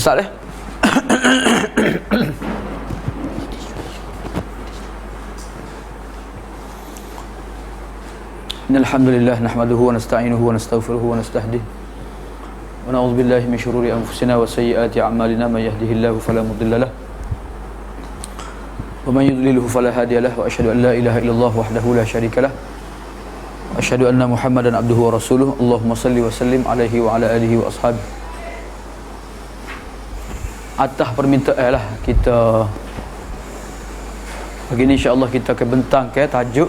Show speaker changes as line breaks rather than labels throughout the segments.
Start eh. Innalhamdulillah nahmaduhu wa nasta'inuhu wa nastaghfiruhu wa nastahdihi wa na'udzu billahi min shururi anfusina wa sayyiati a'malina may yahdihillahu fala mudilla lahu wa may yudlilhu fala hadiya lahu wa asyhadu an la ilaha illallah wahdahu la syarika lahu wa asyhadu anna Muhammadan abduhu wa rasuluhu. Allahumma salli wa sallim alaihi wa ala alihi wa ashabihi. Atas permintaan lah kita pagi ni insya-Allah kita akan bentang ke tajuk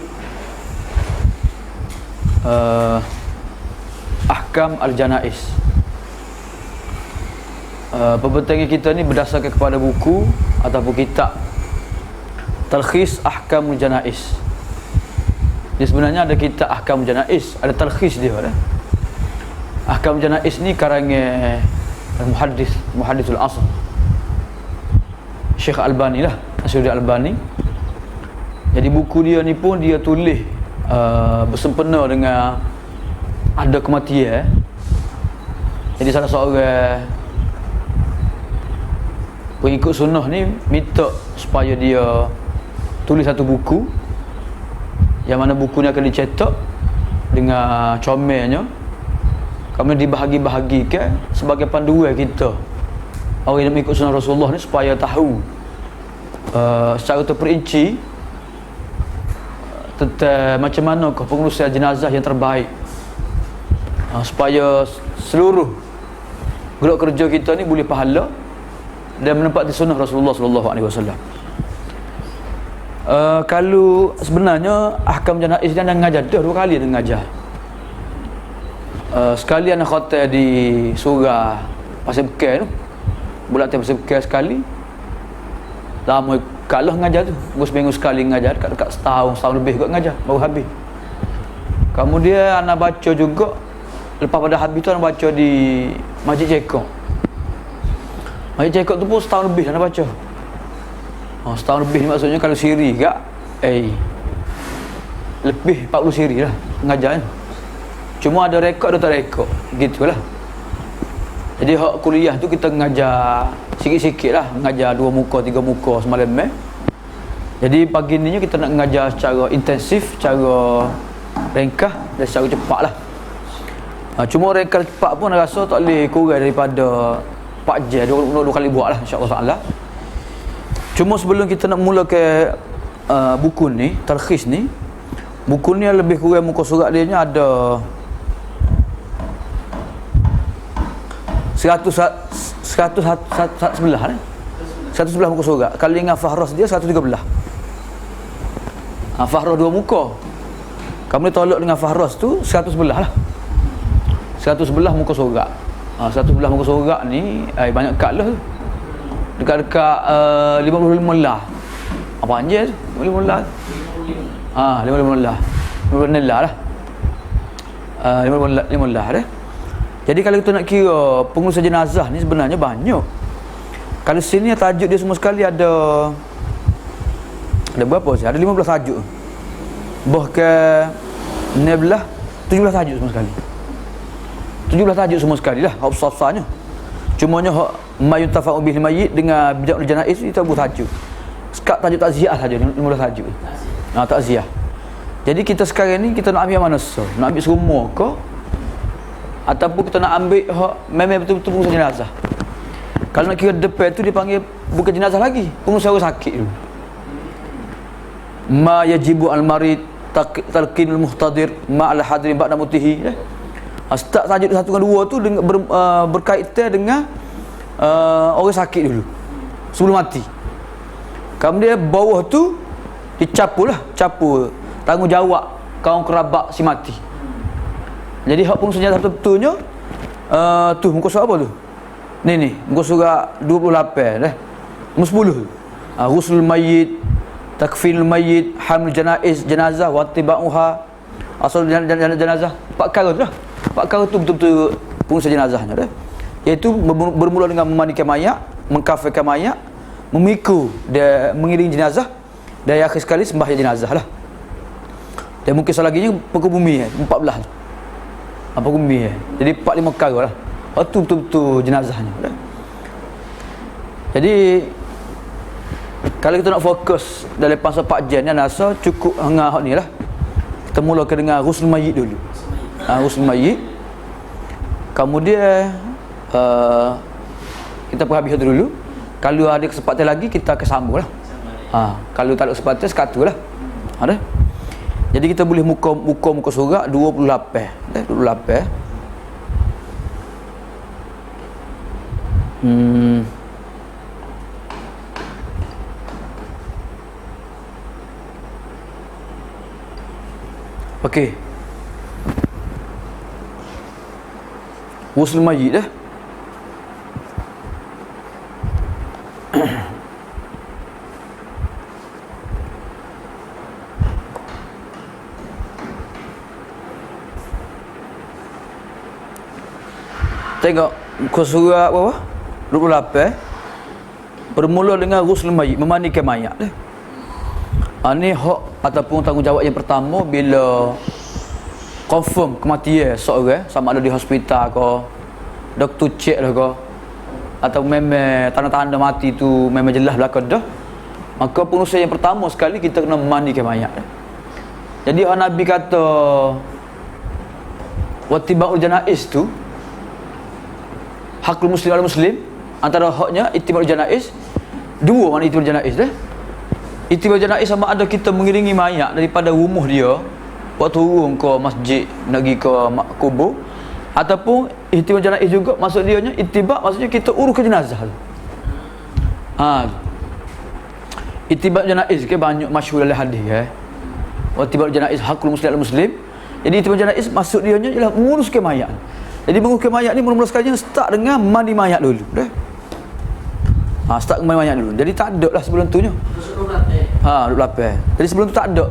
Ahkam Al-Janaiz. Pembentangan kita ni berdasarkan kepada buku ataupun kitab Talkhis Ahkam Al-Janaiz. Dia sebenarnya ada kitab Ahkam Al-Janaiz, ada talkhis dia dah. Ahkam Al-Janaiz ni karangan muhaddisul asr Syekh Albani lah, Nasiruddin Albani. Jadi buku dia ni pun dia tulis bersempena dengan ada kematian. Jadi salah seorang pengikut sunnah ni minta supaya dia tulis satu buku yang mana buku ni akan dicetak dengan comelnya, kemudian dibahagi-bahagikan sebagai panduan kita orang yang mengikut sunnah Rasulullah ni supaya tahu secara terperinci tentang macam mana pengurusan jenazah yang terbaik, supaya seluruh gerak kerja kita ni boleh pahala dan menempati sunnah Rasulullah sallallahu alaihi wasallam. Kalau sebenarnya ahkam janaiz dia nak ngajar dah 2 kali dia ngajar. Sekali anak khatam di surah Pasir Bekar tu. Bulan Pasir Bekar sekali. Lama kalah ngajar tu. Seminggu sekali ngajar, dekat setahun lebih kot ngajar baru habis. Kemudian anak baca juga lepas pada habis tu anak baca di Masjid Cekok. Masjid Cekok tu pun setahun lebih anak baca. Setahun lebih ni maksudnya kalau siri kak lebih 40 siri lah ngajar kan. Cuma ada rekod ada tak rekod gitulah. Jadi hak kuliah tu kita ngajar sikit-sikit lah, ngajar 2 muka 3 muka semalam Jadi pagi ni kita nak ngajar secara intensif, secara ringkas dan secara cepat lah. Cuma ringkas cepat pun rasa tak boleh kurang daripada 4 jam, 2 kali buat lah insya-Allah ta'ala. Cuma sebelum kita nak mula ke buku ni, talkhis ni, buku ni lebih kurang muka surat dia ada 111 ni. 111 muka surat. Kalau dengan fahras dia 113. Fahras 2 muka. Kamu tolak dengan fahras tu 111 lah. 111 muka surat. 111 muka surat ni banyak kad lah tu. Dekat-dekat 55 lah. Apa anjir tu? 55 lah. 55 lah. 55 lah. 55 lah dah. Jadi kalau kita nak kira pengurusan jenazah ni sebenarnya banyak. Kalau sini tajuk dia semua sekali ada berapa sih? Ada 15 tajuk. Bahkan 17 tajuk semua sekali. 17 tajuk semua sekali lah, hafsah-hafsahnya. Cumanya hak mayuntafa'u bil mayyit dengan bid'ah janaiz itu buat tajuk. Sekat tajuk takziah saja 15 tajuk. Takziah. Jadi kita sekarang ni kita nak ambil mana so? Nak ambil semua ke? Ataupun kita nak ambil hak memang betul-betul pengurusan jenazah. Kalau nak kira depan tu dia panggil bukan jenazah lagi, pengurusan orang sakit dulu. Ma yajibu al-marid talqinul muhtadir ma al-hadirin ba'da mutihi. Start tajuk 1 dan 2 tu berkaitan dengan orang sakit dulu sebelum mati. Kemudian bawah tu dicapu tanggungjawab kaum kerabat si mati. Jadi hak pengurusan jenazah betul-betulnya tu muka surat apa tu? Ni muka surat 28 dah. Muka 10 tu. Ghuslul mayyit, takfinul mayyit, hamil janaiz jenazah wa tibauha, asal jenazah. 4 perkara tu dah. 4 perkara tu betul-betul pengurusan jenazahnya dah. Iaitu bermula dengan memandikan mayat, mengkafankan mayat, memikul dia mengiring jenazah, dan akhir sekali sembahyang jenazah lah. Dan mungkin salah lagi pekul bumi 14 tu. Pekul bumi jadi 4-5 perkara lah. Tu betul-betul jenazahnya dah. Jadi kalau kita nak fokus dalam pasal 4 jam ni, rasa cukup hang ni lah. Kita mulakan dengan ghusl mayyit dulu. Ghusl mayyit. Kemudian kita perhabis satu dulu. Kalau ada kesempatan lagi kita akan sambung lah. Kalau tak ada kesempatan sekatu lah. Ada. Jadi kita boleh muka surat 28. 28. Okey. Ghusl mayyit dah. Tengok muka surat berapa? 28. Bermula dengan ghusl mayyit, memandikan mayat dah. Ni hak ataupun tanggungjawab yang pertama bila confirm kematian seorang, sama ada di hospital ke, doktor cek lah ke, atau memang tanda-tanda mati tu memang jelas belakang dah, maka pengusaha yang pertama sekali kita kena memandikan mayat. Jadi Nabi kata wattibaul janaiz tu hakul muslim al muslim, antara haknya ittibaul janaiz. Dua mana ittibaul janaiz dah. Ittibaul janaiz sama ada kita mengiringi mayat daripada rumah dia waktu turun ke masjid nak pergi ke kubur, ataupun ittibaul janaiz juga maksud dia nya ittiba maksudnya kita urus ke jenazah. Ittibaul janaiz ke banyak masyhur dalam hadis wattibaul janaiz hakul muslim al muslim. Jadi ittibaul janaiz maksud dia nya ialah menguruskan mayat. Jadi menguruskan mayat ni mula-mula sekali start dengan mandi mayat dulu dah. Start dengan mayat dulu. Jadi tak ada lah sebelum tu nya. 28. Jadi sebelum tu tak ada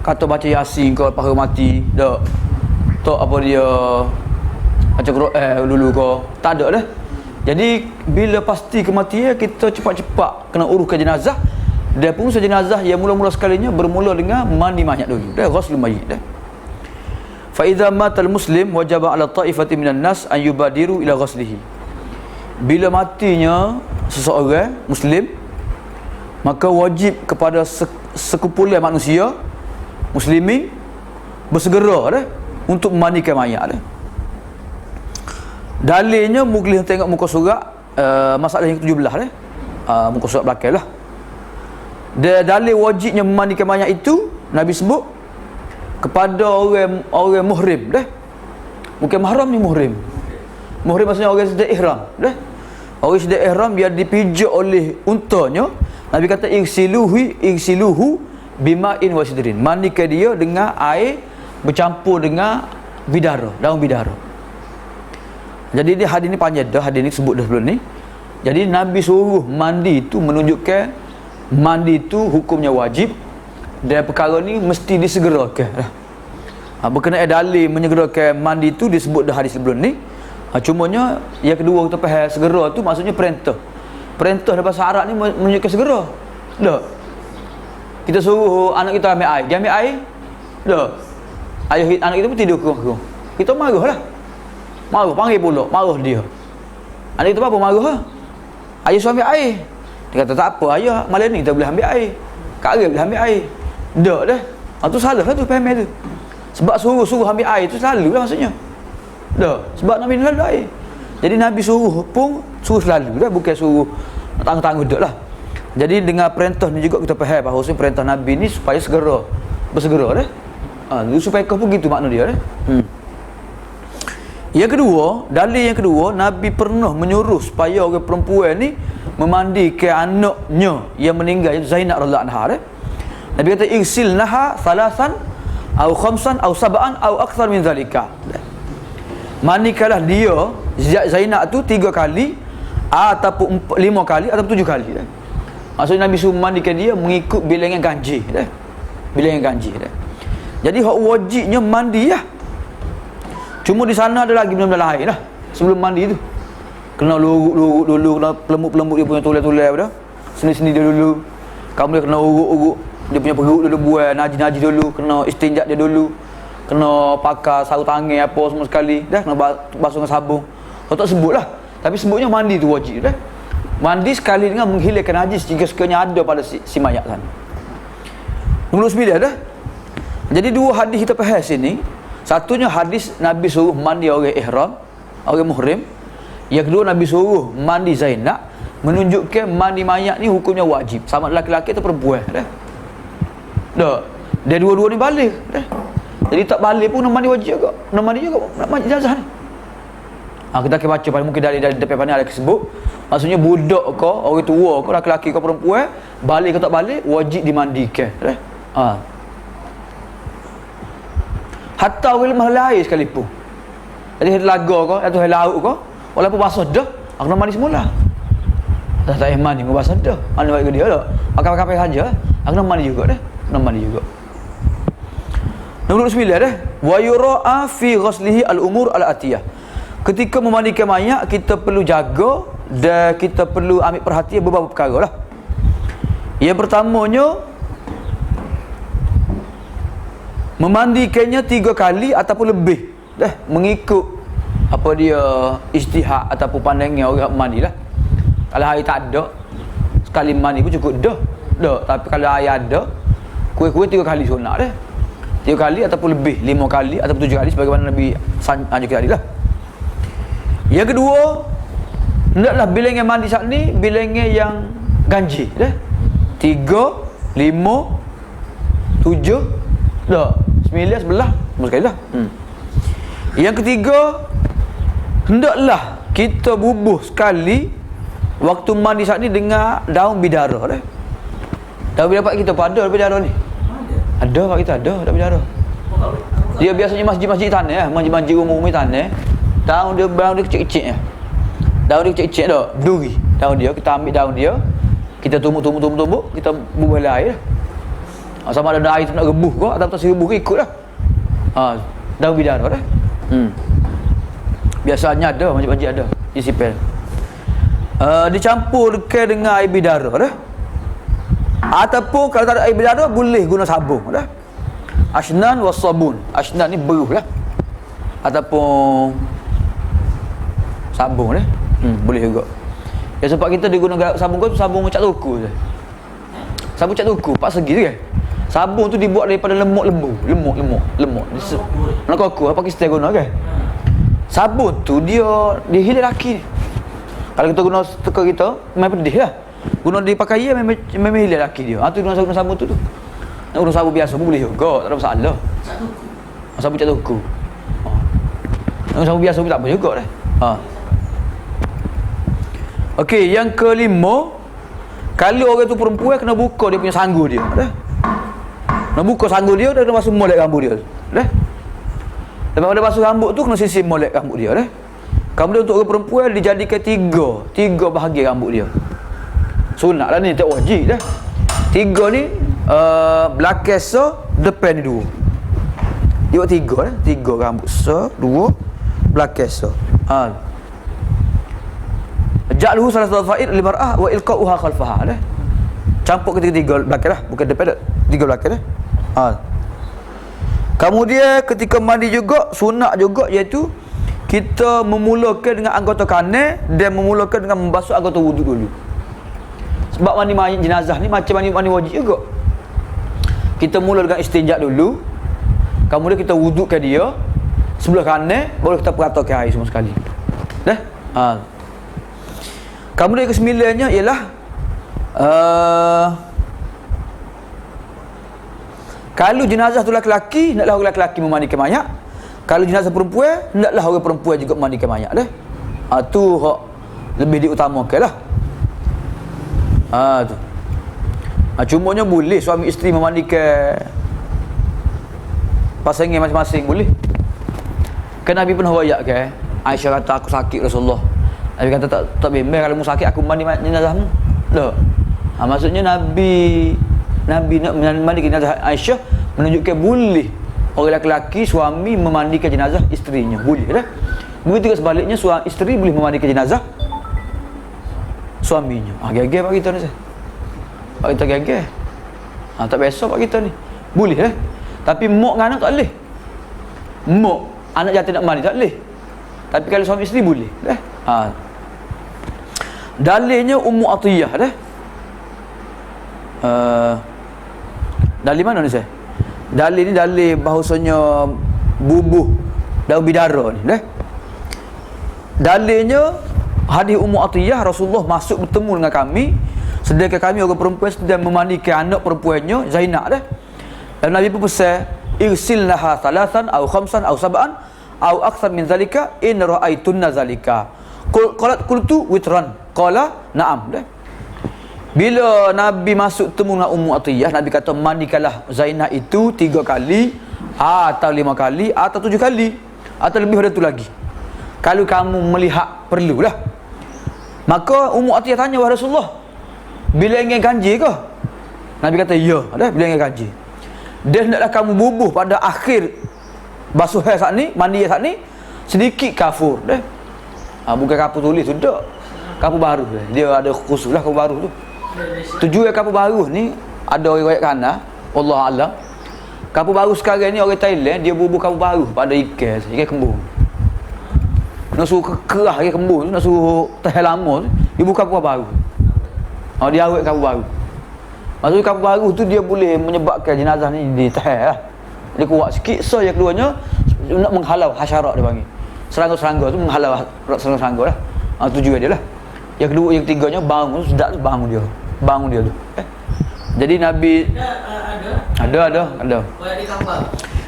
kata baca yasin ke lepas mati dak. Tak apa dia baca Quran dulu ke. Tak ada dah. Jadi bila pasti kematian kita cepat-cepat kena uruskan jenazah. Dan pengurusan jenazah yang mula-mula sekalinya bermula dengan mandi mayat dulu. Dah ghuslul mayyit dah. Fa idza matal muslim wajaba 'ala ta'ifati minan nas an yubadiru ila ghuslihi. Bila matinya seseorang muslim, maka wajib kepada sekumpulan manusia muslimin bersegera dah untuk memandikan mayat dah. Dalilnya boleh tengok muka surat masalah yang ke-17 dah. Muka surat belakang lah. Dalil wajibnya memandikan mayat itu Nabi sebut kepada orang muhrim dah. Bukan mahram ni muhrim. Muhrim maksudnya orang sedang ihram dah. Orang sedang ihram biar dipijak oleh untanya. Nabi kata igsiluhu bima'in wa sidrin. Mandikan dia dengan air bercampur dengan bidara, daun bidara. Jadi dia hadis ni panjang dah, hadis ni sebut dah sebelum ni. Jadi Nabi suruh mandi tu menunjukkan mandi tu hukumnya wajib dan perkara ni mesti disegerakan. Berkenaan dalil menyegerakan mandi tu disebut dah hadis sebelum ni. Cumanya yang kedua kita faham segera tu maksudnya perintah. Perintah dalam bahasa Arab ni menunjukkan segera. Tak. Kita suruh anak kita ambil air, dia ambil air. Tak. Ayah anak kita pun tidur kurung-kurung. Kita marahlah. Marah, panggil pula, marah dia. Anak kita apa marah lah. Ayah suruh ambil air. Dia kata tak apa ayah, malam ni kita boleh ambil air. Kak Arif boleh ambil air. Tak dah. Tu salah lah tu faham tu. Sebab suruh ambil air tu selalu lah maksudnya. Tak. Sebab Nabi selalu air. Jadi Nabi suruh pun suruh selalu dah, bukan suruh tangguh-tangguh dak lah. Jadi dengan perintah ni juga kita faham bahawa perintah Nabi ni supaya bersegera dah. Supaya kau pun gitu makna dia dah. Yang kedua, dalil yang kedua, Nabi pernah menyuruh supaya orang perempuan ni memandikan anaknya yang meninggal, iaitu Zainab radhiyallahu anha dah. Nabi kata igsilnaha thalathan au khamsan au sab'an au akthar min zalika. Mandikanlah dia Zainab tu 3 kali ataupun 5 kali ataupun 7 kali dah. Maksudnya Nabi suruh mandikan dia mengikut bilangan ganjil dah. Bilangan ganjil dah. Jadi hak wajibnya mandi lah. Cuma di sana ada lagi benda-benda lain lah sebelum mandi tu. Kena luruk dulu, kena pelembut-pelembut dia punya tulang-tulang dah. Seni-seni dia dulu. Kamu dia kena uruk-uruk dia punya perut dulu, buat najis-najis dulu, kena istinjak dia dulu. Kena pakai sarung tangan apa semua sekali dah, kena basuh dengan sabun. Kau tak sebut lah, tapi sebutnya mandi tu wajib dah. Mandi sekali dengan menghilangkan najis jika sekiranya ada pada si mayat sana. Nombor 9 dah. Jadi dua hadis kita faham sini. Satunya hadis Nabi suruh mandi orang ihram, orang muhrim. Yang kedua Nabi suruh mandi Zainab, menunjukkan mandi mayat ni hukumnya wajib sama lelaki-lelaki atau perempuan dah. Dah. Dia dua-dua ni balik dah. Jadi tak balik pun nak mandi wajib juga. Nak mandi juga nak mandi jenazah ni. Kita akan baca pada mungkin dari depan pandai ada sebut. Maksudnya budak ke, orang tua ke, lelaki ke perempuan, balik ke tak balik wajib dimandikan dah. Hatta orang lemah lain sekalipun. Jadi laga ke atau laut ke, walaupun basah dah, aku nak mandi semula. Tak payah mandi dengan basah dah. Mana baik ke dia dah. Pakai saja. Aku nak mandi juga dah. Nak mandi juga. Nombor 9 dah. Wa yura'a fi ghaslihi al-umur al-atiyah. Ketika memandikan mayat, kita perlu jaga dan kita perlu ambil perhatian beberapa perkara lah. Yang pertamanya, memandikannya 3 kali ataupun lebih dah, mengikut apa dia ijtihad ataupun pandangan orang mandi lah. Kalau air tak ada, sekali mandi pun cukup dah. Tapi kalau air ada, kuih-kuih 3 kali sunat dah. 3 kali ataupun lebih, 5 kali ataupun 7 kali sebagaimana Nabi anjurkan tadi lah. Yang kedua, hendaklah bilangan mandi saat ni bilangan yang ganjil dah. 3, 5, 7, dah 9, 11, semua sekali lah. Yang ketiga, hendaklah kita bubuh sekali waktu mandi saat ni dengan daun bidara dah. Daun bidara kita apa ada bidara ni? Ada pak kita ada bidara. Dia biasanya masjid-masjid tanah, masjid-masjid umum tanah. Daun dia kecil-kecil ya. Daun dia kecil-kecil dah, berduri. Daun dia kita ambil daun dia, kita tumbuk, kita bubuh air. Sama ada air tu nak rebuh ke atau si rebuh ke ikutlah. Daun bidara dah. Biasanya ada masjid-masjid ada disipel. Dicampur dengan air bidara dah. Ataupun kalau tak ada air bidara boleh guna sabun dah. Asnan was sabun. Asnan ni beruh lah. Ataupun sabun dah. Boleh juga. Ya sebab kita digunakan sabun tu sabun cat tuku je. Sabun cat tuku 4 segi tu kan. Sabun tu dibuat daripada lemuk. Nak koko apa kita guna kan. Sabun tu dia hilang laki. Kalau kita guna teka kita memang pedih lah. Guna di pakaian memang hilang laki dia. Tu guna sabun tu. Nak guna sabun biasa pun boleh juga, tak ada masalah. Sabun cat tuku. Nak sabun biasa pun tak apa juga dah. Okey, yang kelima, kalau orang tu perempuan kena buka dia punya sanggu dia dah. Nak buka sanggu dia, dia kena basuh molek rambut dia dah. Lepas pada basuh rambut tu kena sisir molek rambut dia dah. Kemudian untuk orang perempuan dijadikan tiga bahagian rambut dia. Sunat lah ni, tak wajib dah. 3 ni belakang so, depan ni 2. Dia buat 3 dah. 3 rambut so, 2 belakang so. Ja'luhu salatul fa'id li mar'ah wa ilqa'uha khalfaha dah. Campur ketiga belakang dah, bukan depan dah. 3 belakang dah. Kemudian ketika mandi juga sunat juga, iaitu kita memulakan dengan anggota kanan dan memulakan dengan membasuh anggota wuduk dulu. Sebab mandi mayat jenazah ni macam mandi wajib juga. Kita mula dengan istinja dulu, kemudian kita wudukkan dia sebelah kanan, baru kita peratakan air semua sekali. Dah? Kemudian ke-9-nya ialah kalau jenazah tu lelaki, hendaklah orang lelaki memandikan mayat. Kalau jenazah perempuan, hendaklah orang perempuan juga memandikan mayat dah. Tu hak lebih diutamakanlah. Tu. Cumanya boleh suami isteri memandikan pasangan masing-masing boleh. Kan Nabi pernah wayak ke? Aisyah kata aku sakit Rasulullah. Nabi kata tak bimbang kalau mu sakit aku mandi jenazahmu. Tak. Maksudnya Nabi nak memandikan jenazah Aisyah menunjukkan boleh orang lelaki suami memandikan jenazah isterinya. Boleh dah. Begitu juga sebaliknya isteri boleh memandikan jenazah suaminya. Gagah pak kita ni saya. Pak kita gagah. Tak biasa pak kita ni. Boleh dah. Tapi mak dengan anak tak boleh. Mak anak jatuh nak mandi tak boleh. Tapi kalau suami isteri boleh dah. Dalilnya Ummu Atiyah dah. Dalil mana ni saya? Dalil ni dalil bahawasanya bubuh daun bidara ni dah. Dalilnya hadis Ummu Atiyah, Rasulullah masuk bertemu dengan kami, sedangkan kami orang perempuan sedang memandikan anak perempuannya Zainab dah. Dan Nabi pun pesan, irsilnaha thalathan aw khamsan aw sab'an aw akthar min zalika in ra'aitunna zalika. Qultu witran. Qala na'am dah. Bila Nabi masuk temu dengan Ummu Atiyah, Nabi kata mandikanlah Zainab itu 3 kali atau 5 kali atau 7 kali atau lebih dari itu lagi, kalau kamu melihat perlulah. Maka Ummu Atiyah tanya, wahai Rasulullah, bila ingin ganjil ke? Nabi kata ya dah, bila ingin ganjil. Dia hendaklah kamu bubuh pada akhir basuh hair saat ni, mandi saat ni, sedikit kafur dah. Bukan kapur tulis tu tak, kapur baru dia ada khusus lah kapur baru tu. Tujuan kapur baru ni ada riwayat kana, Allah alam. Kapur baru sekarang ni orang Thailand dia bubuh kapur baru pada ikan kembung. Nak suruh kerah ikan kembung tu, nak suruh teh lama tu, dia buka kapur baru. Dia awet kapur baru. Maksudnya kapur baru tu dia boleh menyebabkan jenazah ni di teh lah. Dia kuat sikit, so yang keduanya nak menghalau hasyarat dia panggil. Serangga-serangga tu menghalau serangga-serangga lah. Tujuan dia lah. Yang kedua, yang ketiganya bangun sedap tu, bangun dia tu. Jadi Nabi ada.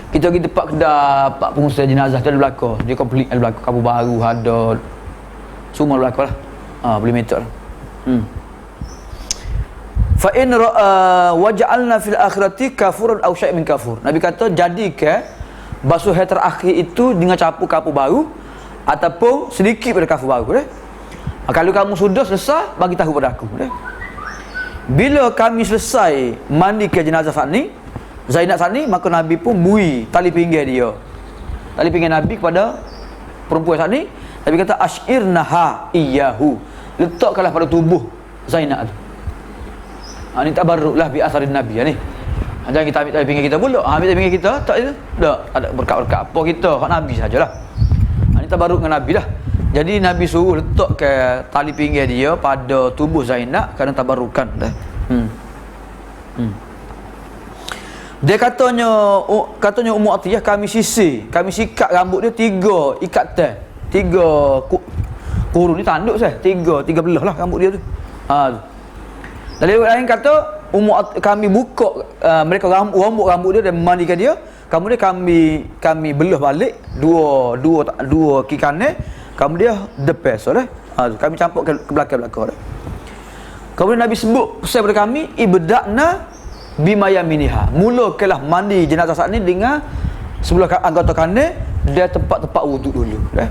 Kita pergi tempat kedai pak pengusaha jenazah tu ada belakang. Dia komplit ada belakang, kapur baru ada. Semua belakang lah. Boleh metok lah. Fa in waja'alna fil akhirati kafuran aw syai' min kafur. Nabi kata jadikan basuh hair terakhir itu dengan campur kapur baru ataupun sedikit pada kapur baru dah. Kalau kamu sudah selesai, bagi tahu pada aku dah. Bila kami selesai mandi ke jenazah saat ni, Zainab saat ni, maka Nabi pun bui tali pinggir dia. Tali pinggir Nabi kepada perempuan saat ni. Nabi kata asyirnaha iyyahu. Letakkanlah pada tubuh Zainab tu. Ni tabarruklah bi asarin Nabi ni. Jangan kita ambil tali pinggir kita pula. Ambil tali pinggir kita tak itu. Tak ada berkat-berkat apa kita, hak Nabi sajalah. Ni tabarruk dengan Nabi lah. Jadi Nabi suruh letak ke tali pinggir dia pada tubuh Zainab kerana tabarrukan dah. Dia katanya Ummu Atiyah, kami sikat rambut dia 3 ikatan. 3 kurun ni tanduk saya. 3 belah lah rambut dia tu. Dari lain kata kami buka mereka rambut dia dan mandikan dia. Kemudian kami belah balik dua kaki kanan, kemudian depan dah. Kami campur ke belakang dah. Kemudian Nabi sebut pesan kepada kami, ibda'na bima yaminiha. Mulakanlah mandi jenazah saat ni dengan sebelah anggota kanan dia tempat wuduk dulu dah.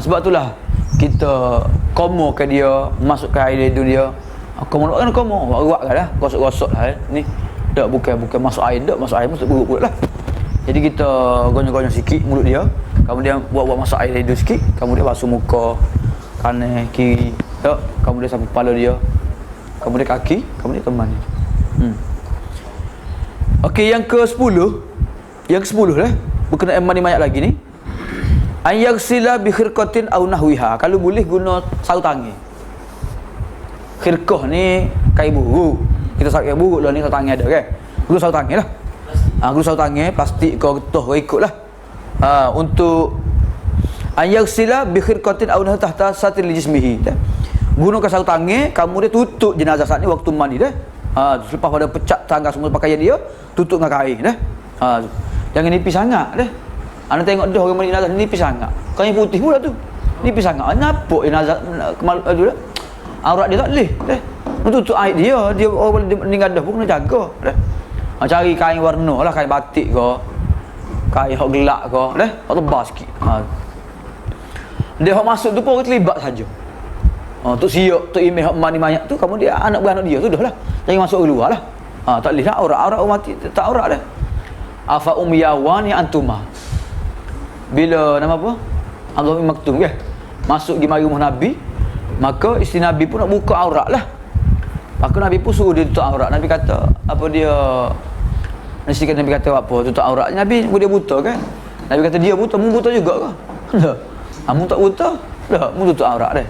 Sebab itulah kita komokan dia, masukkan air hidung dia. Komo kan buat kan lah, gosok-gosok lah ni. Tak bukan masuk air masuk buruk pula lah. Jadi kita gonyol-gonyol sikit mulut dia, kemudian buat masuk air hidung sikit, kemudian basuh muka kanan kiri, tak, kemudian sampai kepala dia, kemudian kaki, kemudian teman dia. Okey, yang ke-10 lah, berkenaan mandi mayat lagi ni. An yaghsila bi khirqatin aw nahwiha. Kalau boleh guna sarung tangan. Khirqah ni kain buruk. Kita sarung kain buruk lah ni, sarung tangan ada kan. Guna sarung tangan lah. Guna sarung tangan, plastik ke getah ke ikutlah. Untuk an yaghsila bi khirqatin aw nahwiha tahta satil jismihi. Gunakan sarung tangan, kamu dia tutup jenazah saat ni waktu mandi dah. Selepas pada pecat tangga semua pakaian dia, tutup dengan kain dah. Jangan nipis sangat dah. Anda tengok dah orang mandi jenazah nipis sangat. Kain putih pula tu. Nipis sangat. Nampak jenazah kemalu tu dah. Aurat dia tak boleh dah. Tutup air dia orang meninggal dah pun kena jaga dah. Cari kain warna lah, kain batik ke, kain hok gelap ke dah, hok tebal sikit. Dia hok masuk tu pun orang terlibat saja. Tok siap, tok imej hok mandi mayat tu, kamu dia anak beranak dia sudahlah. Jangan masuk keluar lah. Tak boleh lah aurat mati tak aurat dah. Afa umyawani antuma. Bila nama apa? Abdul Maktum ke? Masuk di mari rumah Nabi, maka isteri Nabi pun nak buka aurat lah. Maka Nabi pun suruh dia tutup aurat. Nabi kata apa dia? Nabi kata apa? Tutup aurat. Nabi dia buta kan? Nabi kata dia buta, mu buta juga ke? Dah. Mu tak buta? Dah, mu tutup aurat dah.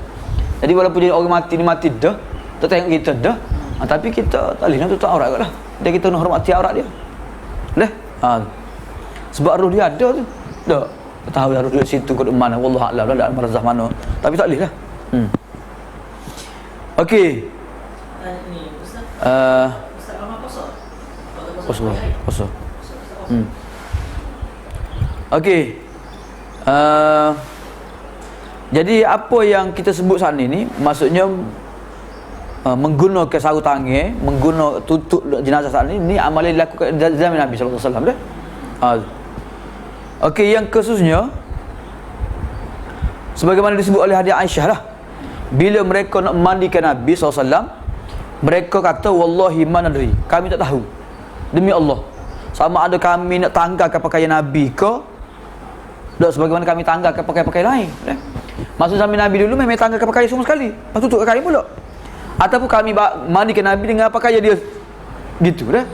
Jadi walaupun jadi orang mati ni mati dah, tak tengok kita dah. Tapi kita tak boleh nak tutup aurat lah. Dia kita nak hormati aurat dia. Dah. Sebab roh dia ada tu. Tak. Tahu dah roh dia situ kat mana, wallahu a'lam dalam barzah mana. Tapi tak boleh lah. Okey.
Ni Ustaz. Ustaz lama puasa.
Puasa. Okey. Jadi apa yang kita sebut saat ni maksudnya menggunakan sarung tangan, menggunakan tutup jenazah saat ni amalan dilakukan zaman Nabi sallallahu alaihi wasallam dah. Okey, yang khususnya sebagaimana disebut oleh hadis Aisyah lah, bila mereka nak mandikan Nabi SAW, mereka kata wallahi ma nadri, kami tak tahu, demi Allah, sama ada kami nak tanggalkan pakaian Nabi ke tak, sebagaimana kami tanggalkan pakaian-pakaian lain. Maksud zaman Nabi dulu memang tanggalkan pakaian semua sekali, lepas tutup kain pula, ataupun kami mandikan Nabi dengan pakaian dia gitu dah.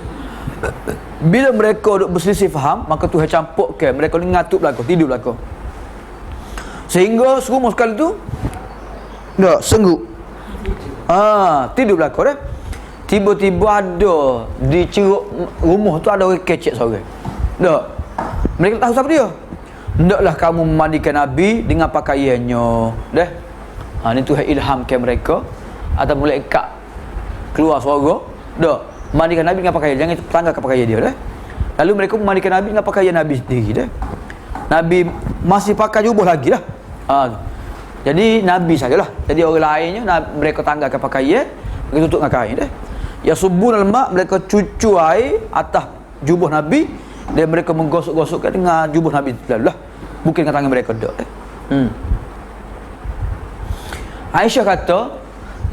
Bila mereka duk berselisih faham, maka Tuhan campurkan mereka ni ngatuk belaka, tidur belaka, sehingga semua sekali tu dah sengguk, tidur belaka dah. Tiba-tiba ada di ceruk rumah tu ada orang kecek seorang dah. Mereka tak tahu siapa dia. Hendaklah kamu memandikan Nabi dengan pakaiannya dah. Ni Tuhan ilhamkan mereka atau malaikat keluar suara dah, mandikan Nabi dengan pakaian, jangan tanggalkan pakaian dia dah. Lalu mereka memandikan Nabi dengan pakaian Nabi sendiri dah. Nabi masih pakai jubah lagi lah. Jadi Nabi sajalah. Jadi orang lainnya mereka tanggalkan pakaian, mereka tutup dengan kain dah. Ya subun al-ma', mereka cucu air atas jubah Nabi dan mereka menggosok-gosokkan dengan jubah Nabi lah. Bukan dengan tangan mereka dah. Aisyah kata,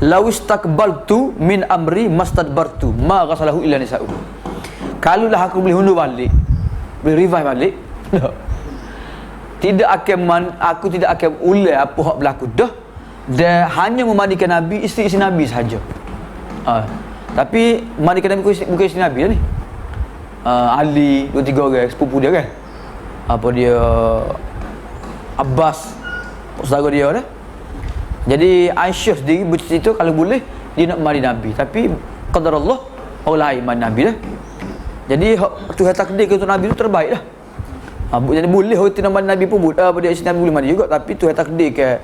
"Law istakbaltu min amri mastadbartu ma ghasalahu illa nisa'u." Kalaulah aku boleh hundur balik, boleh revive balik, aku tidak akan ulang apa hak berlaku dah, dan hanya memandikan Nabi, isteri-isteri Nabi sahaja. Tapi mandikan Nabi bukan isteri Nabi lah ni. Ali, 2-3 orang sepupu dia kan. Apa dia, Abbas, saudara dia dah. Jadi Aisyah sendiri bercerita kalau boleh dia nak mandi Nabi, tapi qadar Allah orang lain mandi Nabi dah. Jadi Tuhan takdirkan untuk Nabi tu terbaik dah. Jadi boleh orang nak mandi Nabi pun dia isteri Nabi boleh mandi juga, tapi Tuhan takdirkan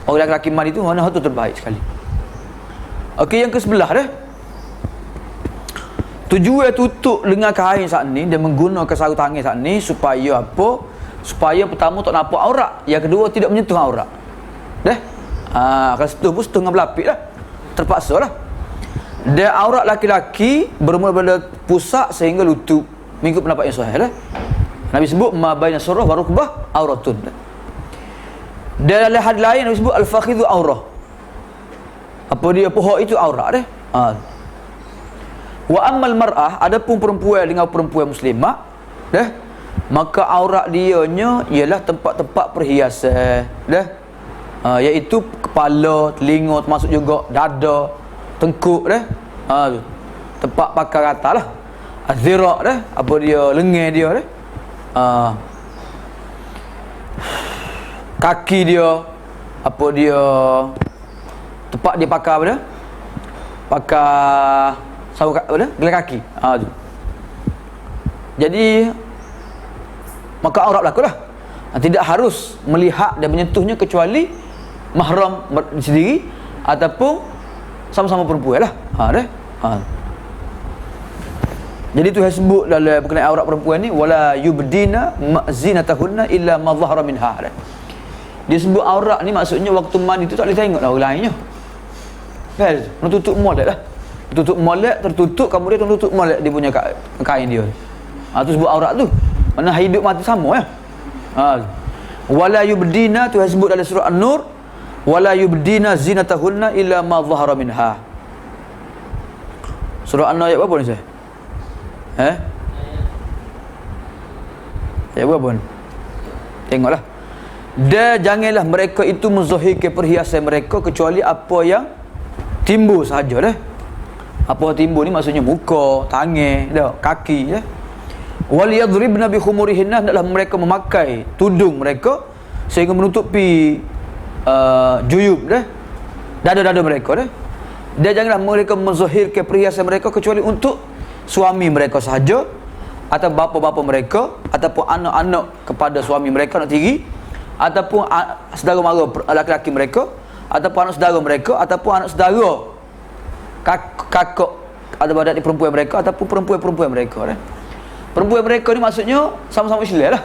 orang lelaki mandi tu mana tu terbaik sekali. Okey, yang ke sebelah dah. Tujuan tutup dengan kain saat ni dan menggunakan sarung tangan saat ni supaya apa? Supaya pertama tak nampak aurat, yang kedua tidak menyentuh aurat. Dah? Kalau sentuh pun sentuh dengan berlapik lah, terpaksa lah. Dan aurat laki-laki bermula pada pusat sehingga lutut, mengikut pendapat yang sahih lah. Nabi sebut ma baina surah wa rukbah auratun. Dan dalam hadis lain Nabi sebut al-fakhidhu aurah. Apa dia, pohon itu aurat dah. Wa ammal mar'ah, adapun perempuan dengan perempuan muslimah dah, maka aurat dianya ialah tempat-tempat perhiasan dah, iaitu kepala, telinga, termasuk juga dada, tengkuk dah, tempat pakai rata lah, azira' dah, apa dia, lengan dia dah, kaki dia, apa dia, tempat dia pakai apa dah, pakai sarung gelang kaki. Jadi maka aurat berlaku lah. Tidak harus melihat dan menyentuhnya kecuali mahram sendiri ataupun sama-sama perempuan lah. Jadi Tuhan sebut dalam berkenaan aurat perempuan ni, wala yubdina zinatahunna illa ma dhahara minha. Dia sebut aurat ni maksudnya waktu mandi tu tak boleh tengok lah orang lainnya. Kan? Tutup molek lah. Tutup molek, tertutup, kemudian tutup molek dia punya kain dia. Tu sebut aurat tu. Mana hidup mati sama ya. Wala yubdina, Tuhan sebut dalam surah An-Nur, wala yubdina zinatahunna illa ma dhahara minha. Surah An-Nur ayat berapa ni saya? Ayat berapa ni? Tengoklah. Dan janganlah mereka itu menzahirkan perhiasan mereka kecuali apa yang timbul sahaja dah. Apa timbul ni maksudnya muka, tangan, dah, kaki dah. Wal yadribna bi khumurihinna, hendaklah mereka memakai tudung mereka sehingga menutupi juyub dah, dada-dada mereka dah. Dia janganlah mereka menzahirkan perhiasan mereka kecuali untuk suami mereka sahaja, atau bapa-bapa mereka, ataupun anak-anak kepada suami mereka, anak tiri, ataupun saudara mara laki-laki mereka, ataupun anak saudara mereka, ataupun anak saudara kakak atau adik perempuan mereka, ataupun perempuan-perempuan mereka dah. Perempuan mereka ni maksudnya sama-sama Islam lah.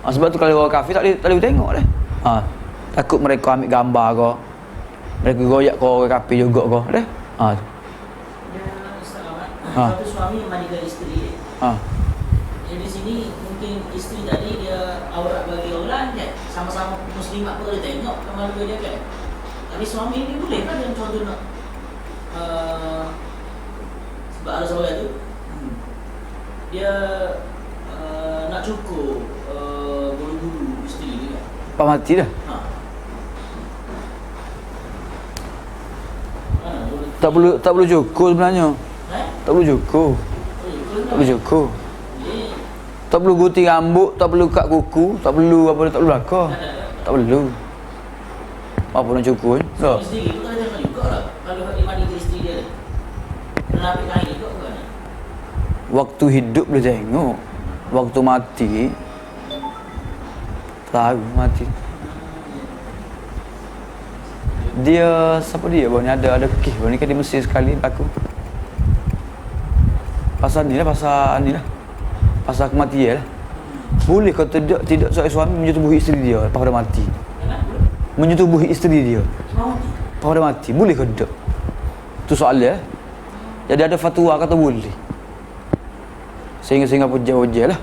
Sebab tu kalau orang kafir tak boleh tengok dah. Takut mereka ambil gambar ke, mereka goyak ke orang kafir juga ke dah.
Dia Ustaz Ahmad, satu suami mandikan isteri dia. Jadi di sini mungkin isteri tadi dia aurat bagi orang kan, sama-sama muslimat pun boleh tengok kamar dia kan. Tapi suami ni boleh kan yang contoh nak sebab ada seorang tu dia nak cukur bulu-bulu isteri dia kan.
Pak mati dah. Tak perlu cukur sebenarnya. Tak perlu cukur. Tak perlu cukur. Tak perlu gunting rambut, tak perlu kat kuku, tak perlu apa, tak perlu belakang. Tak perlu. Apa nak cukur tak.
Suami sendiri tu kan dia juga lah. Kalau dia mandi ke isteri dia nak ambil kain juga kan.
Waktu hidup dia tengok. Waktu mati tahu mati. Dia siapa dia bang ni, ada kes bang ni kan di Mesir sekali aku. Pasal ni lah. Pasal kematian lah. Boleh kau tidak seorang suami menyetubuhi isteri dia lepas dia mati? Menyetubuhi isteri dia lepas dia mati, boleh ke tidak? Tu soalan. Jadi ada fatwa kata boleh. Sehingga pun jauh-jauh lah.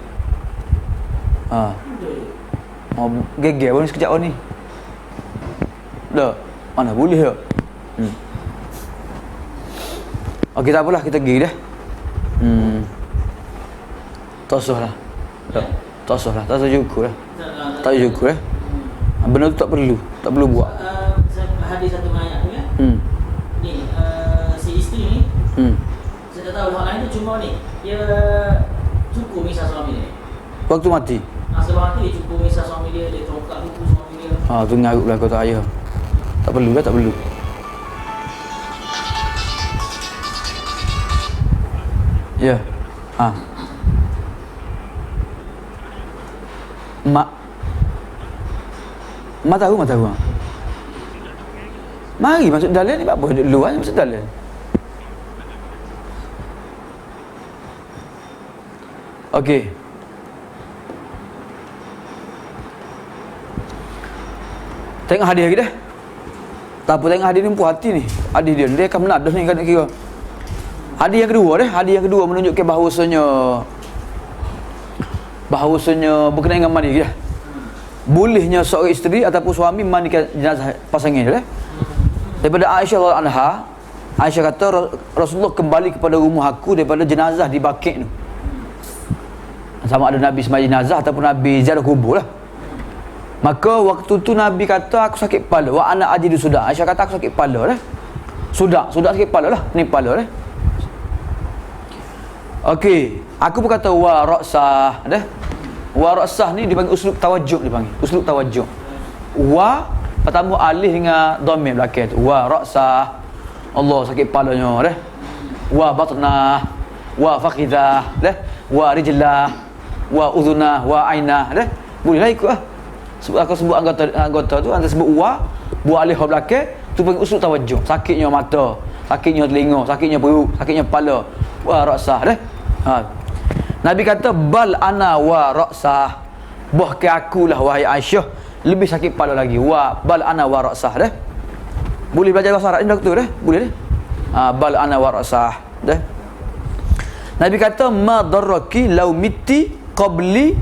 Geger pun sekejap ni. Dah, mana boleh tak? Okey, tak apalah, kita pergi dah. Tosoh lah. Tosoh cukup lah. Tak cukup lah. Benda tu tak perlu buat.
Hadis satu ayat tu ya. Ni si isteri ni. Saya tak tahu hal lain tu, cuma ni dia cukup misal suami dia.
Waktu mati.
Sebab mati dia cukup misal suami dia tongkat kuku suami dia.
Tu ngarut lah kau tak payah. Tak perlu lah, tak perlu. Ya. Mak tahu. Mari masuk dalam ni, apa dulu kan masuk dalam. Okey. Tengok hadis lagi dah. Tak apa, tengok hadis ni puas hati ni. Hadis dia akan menadah ni kan kira. Hadis yang kedua menunjukkan bahawasanya berkenaan dengan mandi dah. Bolehnya seorang isteri ataupun suami mandikan jenazah pasangan dia. Daripada Aisyah radhiyallahu anha, Aisyah kata Rasulullah kembali kepada rumah aku daripada jenazah di Baqi' tu. Sama ada Nabi sembahyang jenazah ataupun Nabi ziarah kubur lah. Maka waktu tu Nabi kata aku sakit kepala. Wa ana ajidu sudah. Aisyah kata aku sakit kepala dah. Sudah sakit kepala lah. Ni kepala dah. Okey, aku pun kata wa ra'sah dah. Wa ra'sah ni dipanggil uslub tawajuk, dipanggil uslub tawajuk. Wa pertama alih dengan dhamir belakang tu. Wa ra'sah. Allah sakit kepalanya dah. Wa batnah, wa faqidah dah. Wa rijlah, wa udhunah, wa ainah dah. Bolehlah ikut lah. Sebab aku sebut anggota tu, anda sebut wa, buat alih belakang tu panggil uslub tawajuk. Sakitnya mata, sakitnya telinga, sakitnya perut, sakitnya kepala. Wa ra'sah dah. Nabi kata bal ana wa ra'sah. Bahkan akulah wahai Aisyah lebih sakit kepala lagi. Wa bal ana wa ra'sah dah. Boleh belajar bahasa Arab ni doktor dah? Boleh dah. Bal ana wa ra'sah dah. Nabi kata ma darraki law mitti qabli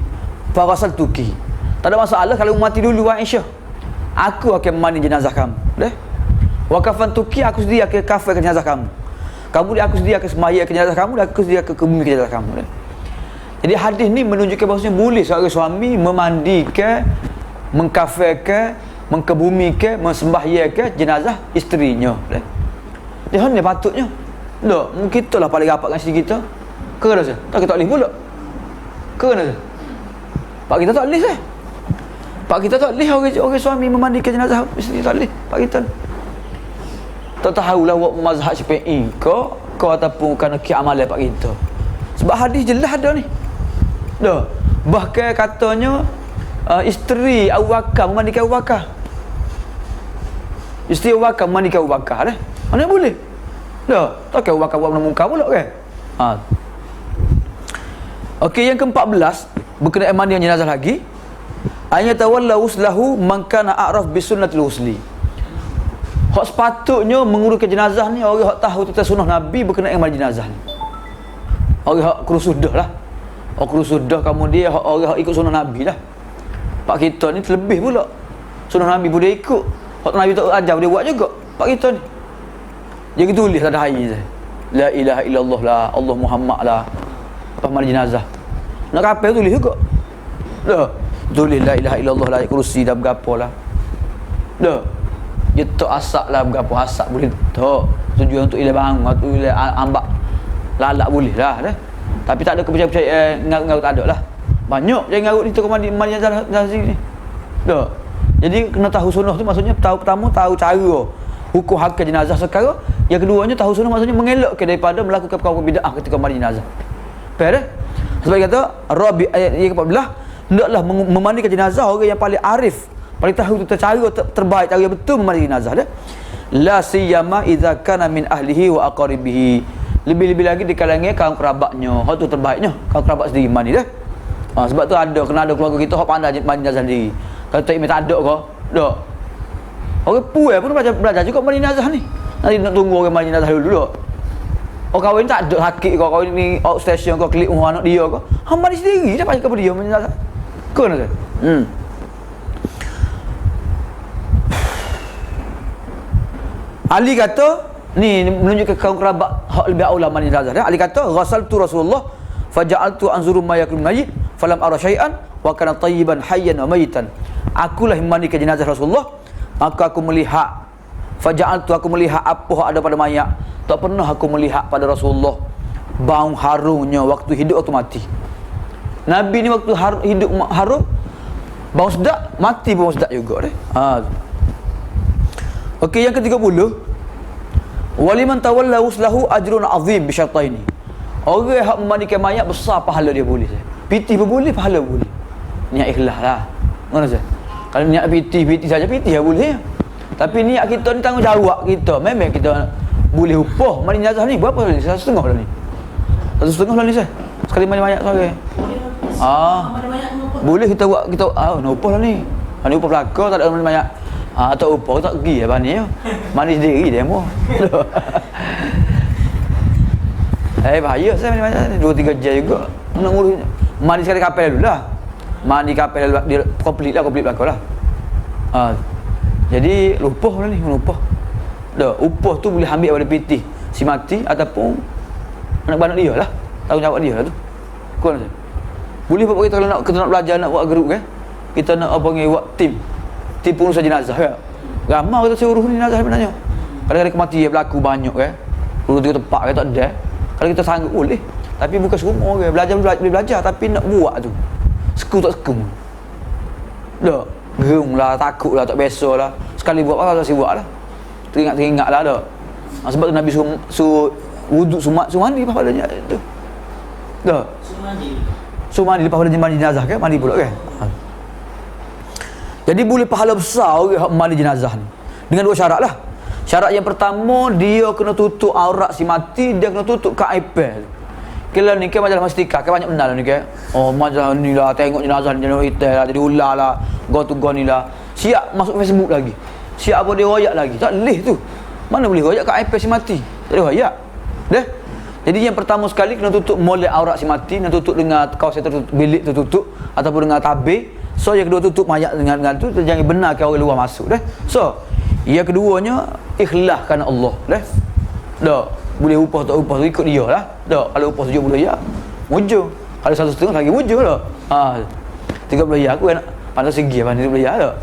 farasaltuki. Tak ada masalah kalau mati dulu Aisyah. Aku akan mandi jenazah kamu. Dah. Wa kafantuki, aku sedia akan kafankan jenazah kamu. Kamu aku sedia akan sembahyang ke jenazah kamu, dan aku sedia akan kebumi ke jenazah kamu. Dah. Jadi hadis ni menunjukkan bahawasanya boleh seorang suami memandikan, mengkafankan, mengkebumikan, memsembahyangkan jenazah isterinya. Dah. Dia hanya patutnya. Tak, mungkin kita lah paling rapat dengan isteri kita. Kerana saja. Tak kita tak boleh pula. Kerana saja. Pak kita tak boleh sah. Pak kita tak boleh orang suami memandikan jenazah isteri, tak boleh. Pak kita. tak tahulah buat mazhab Syafi'i kau ataupun kerana amalan pak kita. Sebab hadis jelas ada ni. Dah. Bahkan katanya isteri Abu Bakar memandikan Abu Bakar. Isteri Abu Bakar memandikan Abu Bakar dah. Mana boleh? Dah. Tak Abu Bakar buat muka pula kan? Okey, yang ke-14 berkenaan mandikan jenazah lagi. Ayat tawalla uslahu man kana a'raf bi sunnatil usli. Hak sepatutnya menguruskan jenazah ni orang hak tahu tentang sunnah Nabi berkenaan mandi jenazah ni. Orang hak kerusudah lah. Orang kerusudah kemudian orang hak ikut sunnah Nabi lah. Pak kita ni terlebih pula. Sunnah Nabi boleh ikut. Hak Nabi tak ajar boleh buat juga. Pak kita ni. Dia tulis ada hari je. La ilaha illallah lah, Allah Muhammad lah. Lepas mandi jenazah. Nak kapal tulis juga. Dah. Tulis la ilaha illallah lah, kursi dah berapa lah. Dah. Dia tak asak lah berapa asak boleh tak. Tujuan untuk ilah bang, untuk ilah ambak lalak boleh lah dah. Tapi tak ada kepercayaan ngarut tak ada lah. Banyak yang ngarut ni tu mandi jenazah sini. Dah. Jadi kena tahu sunnah tu maksudnya tahu pertama tahu cara hukum hakam jenazah sekarang. Yang keduanya tahu sunnah maksudnya mengelakkan daripada melakukan perkara bid'ah ketika mandi jenazah. Faham dah? Sebab dia kata Rabi ayat yang ke-14 hendaklah memandikan jenazah orang yang paling arif, paling tahu tentang cara terbaik, cara yang betul memandi jenazah dah. La siyama idza kana min ahlihi wa aqaribihi. Lebih-lebih lagi di kalangan kaum kerabatnya. Hak tu terbaiknya kaum kerabat sendiri mandi dah. Sebab tu kena ada keluarga kita hak pandai mandi jenazah sendiri. Kalau tak tak ada ke? Tak. Orang puai pun belajar juga mandi jenazah ni. Nanti nak tunggu orang mandi jenazah dulu. Oh kahwin tak ada sakit kau ni outstation kau klik anak dia kau. Hamba di sendiri dah payah kepada dia menjelaskan. Kau nak? Ali kata ni menunjukkan kaum kerabat hak lebih aula mandi jenazah dah. Ali kata ghasaltu Rasulullah faja'altu anzuru ma yakul mayyit falam ara syai'an wa kana tayyiban hayyan wa mayitan. Akulah yang mandikan jenazah Rasulullah, maka aku melihat faja'altu aku melihat apa yang ada pada mayat. Tak pernah aku melihat pada Rasulullah bau harumnya waktu hidup atau mati. Nabi ni waktu hidup harum bau sedap, mati pun bau sedap juga deh. Okey, yang ke-30 waliman tawalla uslahu ajrun azim bi syartaini. Orang yang memandikan mayat besar pahala dia boleh. Pitih pun boleh, pahala boleh. Niat ikhlas lah. Mana saya? Kalau niat pitih saja pitih ya boleh. Tapi niat kita ni tanggungjawab kita. Memang kita boleh upah mandi jenazah ni. Berapa ni? 1.5 dah ni. 1.5 dah ni saya. Sekali mandi mayat seorang. Boleh kita buat kita nak upah dah ni. Ni upah belaka tak ada mandi mayat. Tak upah tak pergi lah mandi. Mandi sendiri dia mu. Bahaya saya mandi mayat ni 2-3 jam juga. Nak ngurus mandi sekali kapal dulu lah. Mandi kapal dia komplit belaka lah. Jadi upah lah ni, upah. Dah, upah tu boleh ambil pada pitih si mati ataupun anak-anak dia lah. Tanggungjawab dia lah tu. Kau nak? Boleh buat kita kalau kita nak belajar nak buat grup kan. Kita nak buat tim pengurusan jenazah kan. Ramai kita suruh ni jenazah sebenarnya. Kadang-kadang kematian berlaku banyak kan. Urus tiga tempat kan tak ada. Kalau kita sanggup boleh. Tapi bukan semua orang boleh belajar tapi nak buat tu. Seku tak seku. Dah, gerung lah, takut lah, tak biasa lah. Sekali buat apa tak buat lah. Teringat lah dah. Sebab tu Nabi suruh wuduk suruh mandi lepas pada tu. Dah. Suruh mandi lepas pada mandi jenazah kan, mandi pula kan. Jadi boleh pahala besar orang mandi jenazah ni. Dengan dua syarat lah. Syarat yang pertama dia kena tutup aurat si mati, dia kena tutup kaipan. Kalau ni kan majalah Mastika kan banyak benar lah ni kan. Oh majalah ni lah tengok jenazah ni jenazah hitam lah, jadi ular lah, go to go ni lah. Siap masuk Facebook lagi. Siap apa dia royak lagi. Tak boleh tu. Mana boleh royak kat iPad si mati. Tak boleh royak. Dah. Jadi yang pertama sekali kena tutup molek aurat si mati, kena tutup dengan kaos yang tertutup, bilik tertutup ataupun dengan tabir. So yang kedua tutup mayat dengan tu jangan benarkan orang luar masuk dah. So yang keduanya ikhlas kerana Allah dah. Dah. Boleh upah tak upah ikut dia lah. Dah. Kalau upah 70 ya mujur. Kalau 1.5 lagi mujur dah. 30 ya aku nak pandai segi apa 30 ya dah.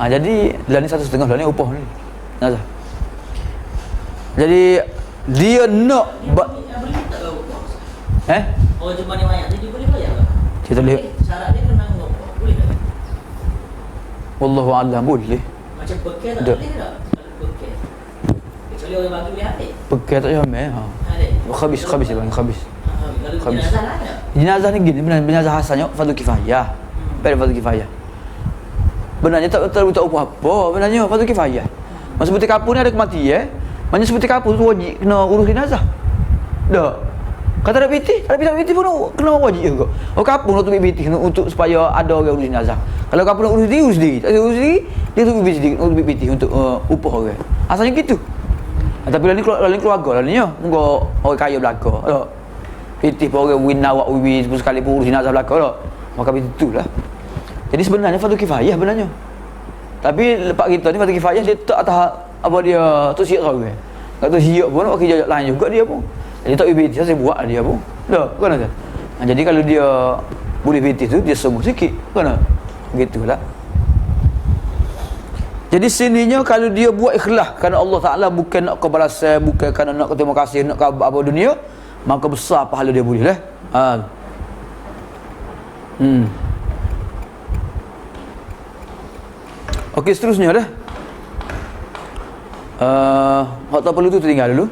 Jadi lah ni 1.5 lah ni upah ni. Nazah. Jadi dia nak
Oh jumpa ni mayat dia boleh bayar ke?
Kita lihat.
Syarat dia kena ngopok boleh tak?
Wallahu a'lam boleh.
Macam bekal tak boleh tak? Bekal. Kalau orang bagi dia ambil.
Pekai tak ambil. Ha.
Ada.
Khabis dia bang, khabis.
Kalau
Khabis.
jenazah lah ada.
Jenazah ni gini, benar jenazah hasannya fardu kifayah. Pada fardu kifayah. Benarnya tak tahu apa benarnya fardu kifayah. Masa seperti kapur ni ada kematian, maknanya seperti kapur tu wajib kena urus jenazah. Dah. Kata ada piti pun kena wajib juga. Oh kapur nak tutup piti untuk supaya ada orang urus jenazah. Kalau kapur nak urus sendiri, tak urus sendiri, dia tutup piti untuk upah orang. Asalnya gitu. Tapi lain keluarga lah ni ya. Tengok orang kaya belaka. Tak. Piti pun orang win awak wibi sekali pun urus jenazah belaka tak. Maka piti itulah. Jadi sebenarnya fardu kifayah sebenarnya. Tapi lepas kita ni fardu kifayah dia tak atas apa dia tu siap orang. Tak tu siap pun nak kerja lain juga dia pun. Jadi tak BT saya buat dia pun. Dah, kan ada. Jadi kalau dia boleh BT tu dia sembuh sikit, kan? Begitulah. Jadi sininya kalau dia buat ikhlas kerana Allah Taala bukan nak kebalasan, bukan kerana nak terima kasih, nak apa dunia, maka besar pahala dia boleh lah. Okey, seterusnya dah. Hak tak perlu tu tinggal dulu.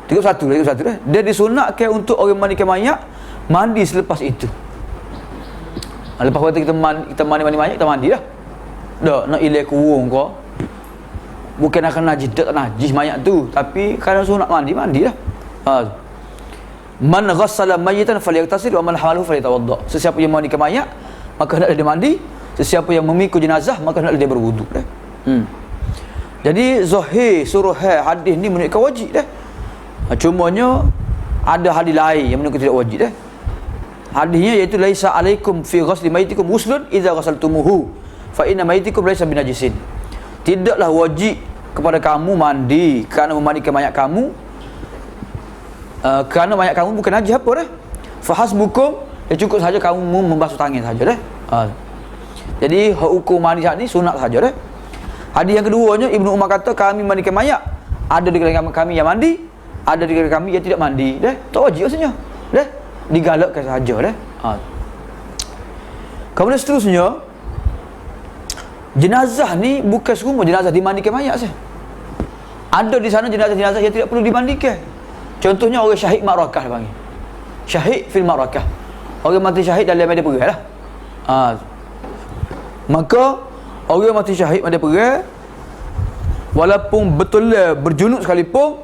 31 dah. Dia disunatkan untuk orang mandikan mayat mandi selepas itu. Lepas waktu kita mandi mayat, kita mandi dah. Dah, nak ilai kurung kau. Bukan akan najis, tak najis mayat tu, tapi kalau sunat mandi dah. Man ghassala mayitan falyaghtasil wa man hamalahu falyatawadda. Sesiapa yang mandikan mayat, maka hendaklah dia mandi. Sesiapa yang memikul jenazah, maka hendaklah dia berwuduk dah. Jadi zahir surah hadis ni menunjukkan wajib dah. Cumanya ada hadis lain yang menunjukkan tidak wajib dah. Hadisnya iaitu laisa alaikum fi ghusli maitikum ghuslun idza ghasaltumuhu fa inna maitikum laisa binajisin. Tidaklah wajib kepada kamu mandi kerana memandikan mayat kamu. Kerana mayat kamu bukan najis apa dah. Fa hasbukum, ya cukup saja kamu membasuh tangan saja dah. Jadi hukum mandi saat ni sunat saja dah. Hadis yang keduanya Ibnu Umar kata kami mandikan mayat. Ada di kalangan kami yang mandi, ada di kalangan kami yang tidak mandi. Dah, tak wajib rasanya. Dah, digalakkan saja dah. Kemudian seterusnya jenazah ni bukan semua jenazah dimandikan mayat saja. Ada di sana jenazah-jenazah yang tidak perlu dimandikan. Contohnya orang syahid ma'rakah panggil. Syahid fil ma'rakah. Orang mati syahid dalam medan perang lah. Maka orang mati syahid pada perang walaupun betul berjunuk sekalipun,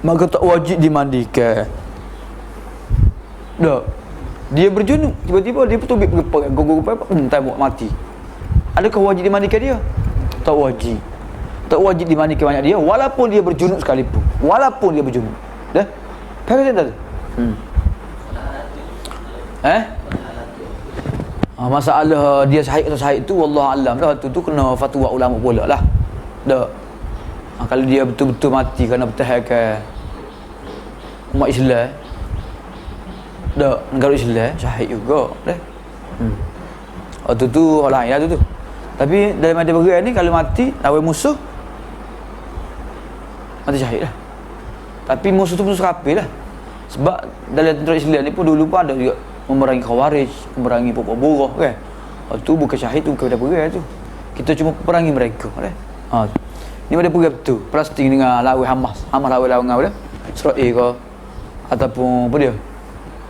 maka tak wajib dimandikan. Dah. Dia berjunuk, tiba-tiba dia betul tembok mati. Adakah wajib dimandikan dia? Tak wajib. Tak wajib dimandikan banyak dia walaupun dia berjunuk sekalipun. Walaupun dia berjunuk. Dah? Faham tak? Masalah dia syahid atau syahid tu wallahu alam dah, tu kena fatwa ulama pula lah. Dah. Kalau dia betul-betul mati kerana bertahankan umat Islam, dah, negara Islam, syahid juga dah. Tu orang lain lah tu. Tapi dalam ada perang ni kalau mati lawan musuh, mati syahid lah. Tapi musuh tu musuh kafir lah. Sebab dalam tentera Islam ni pun dulu pun ada juga memerangi Khawarij, memerangi pokok buruh kan. Tu bukan syahid tu, bukan pada perang tu. Kita cuma perangi mereka kan. Ni pada perang betul. Palestin dengan lawan Hamas. Hamas lawan dah. Israel ke ataupun apa dia?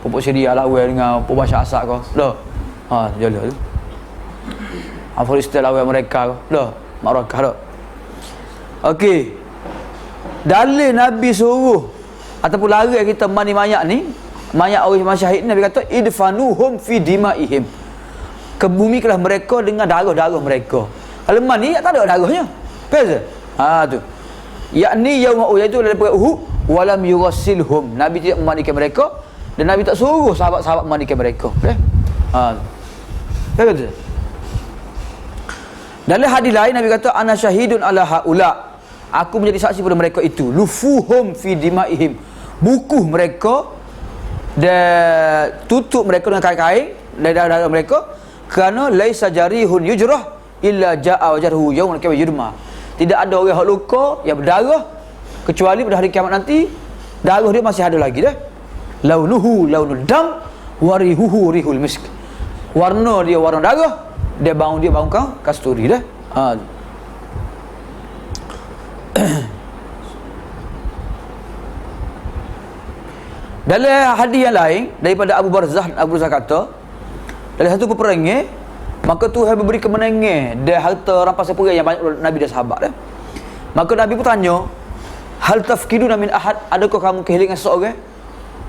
Pokok Syria lawan dengan Pokok Bashar Assad ke. Dah. Jalan tu. Afghanistan lawan mereka ke. Dah. Ma'rakah dah. Okey. Dalil Nabi suruh ataupun larang kita mandi mayat ni, mayat orang syahid ni, Nabi kata idfanuhum fi dimaihim. Kebumikanlah mereka dengan darah-darah mereka. Kalau mandi tak ada darahnya. Faham? Tu. Yakni yaumul iaitu daripada Uhud walam yughasilhum. Nabi tidak memandikan mereka dan Nabi tak suruh sahabat-sahabat memandikan mereka. Faham tak? Dalam hadis lain Nabi kata ana syahidun ala haula. Aku menjadi saksi pada mereka itu. Lufuhum fi dimaihim. Bukuh mereka dan tutup mereka dengan kain-kain dari darah mereka kerana laisa jarihun yujrah illa jaa wajruhu yaumul qiyamah yudma. Tidak ada orang yang luka yang berdarah kecuali pada hari kiamat nanti darah dia masih ada lagi dah. Launuhu launul dam warihuhu rihul misk. Warna dia warna darah, dia bau kasturi dah. Dalam hadis yang lain daripada Abu Barzah kata, dalam satu peperangan maka Tuhan memberi kemenangan dan harta rampasan perang yang banyak Nabi dan sahabat dah. Maka Nabi pun tanya, hal tafkiduna min ahad, adakah kamu kehilangan seorang?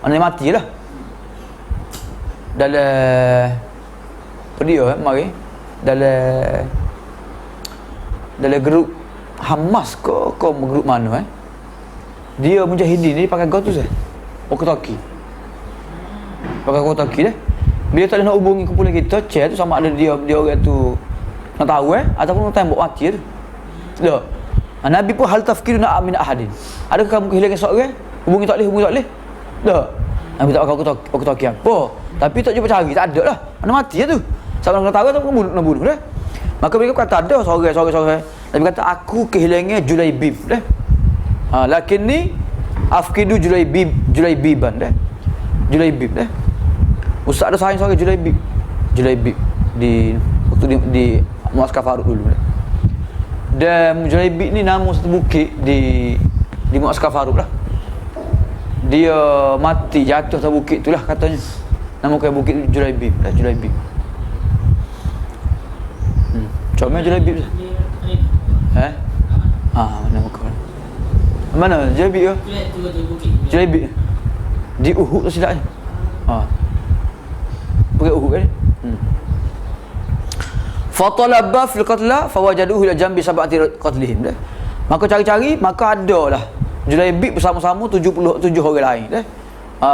Mana mati lah. Dalam dia mari dalam grup Hamas ke grup mana dia mujahidin ni pakai gau tu saya. Walkie-talkie. Pakai walkie-talkie dah. Bila tak nak hubungi kumpulan kita, chat tu sama ada dia orang tu nak tahu ataupun nak tembak mati tu. Tak. Nabi pun hal tafkiruna min ahadin. Adakah kamu kehilangan seorang? Hubungi tak boleh. Tak. Nabi tak pakai walkie-talkie apa. Tapi tak cuba cari, tak ada lah. Mana mati tu. Siapa nak tahu ataupun nak bunuh dah. Maka mereka kata ada seorang. Nabi kata aku kehilangan Julaibib dah. Lakin ni afkidu Julaibiban dah. Julaibib dah. Ustaz ada sains seorang Julaibib di waktu di Muaskar Faruq dulu dah. Dan Julaibib ni nama satu bukit di Muaskar Faruq lah. Dia mati jatuh atas bukit tu lah katanya. Nama kaya bukit Julaibib dah, Julaibib. Comel Julaibib tu. Nama kau. Mana Julaibib ke? Julaibib. Di Uhud tu silapnya. Pergi Uhud kan? Fatalabba fil qatla fawajaduhu ila jambi sab'ati qatlihim dah. Maka cari-cari maka adalah Julaibib bersama-sama 77 orang lain dah.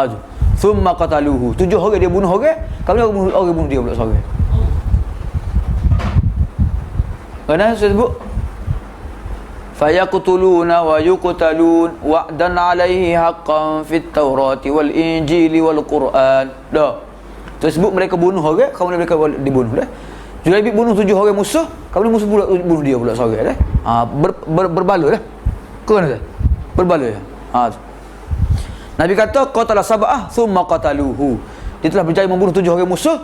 Tu. Thumma qataluhu. 7 orang dia bunuh orang, kemudian orang bunuh dia pula seorang. Kerana saya sebut fayaqtuluna wa yuqtalun wa'dan 'alaihi haqqan fit Taurati wal Injili wal Quran. Dah. Tersebut mereka bunuh orang, kemudian mereka dibunuh dah. Julaibib bunuh 7 orang musuh, kemudian musuh pula bunuh dia pula seorang dah. Berbala dah. Kena dah. Berbala dah. Nabi kata qatala sab'ah thumma qataluhu. Dia telah berjaya membunuh 7 orang musuh.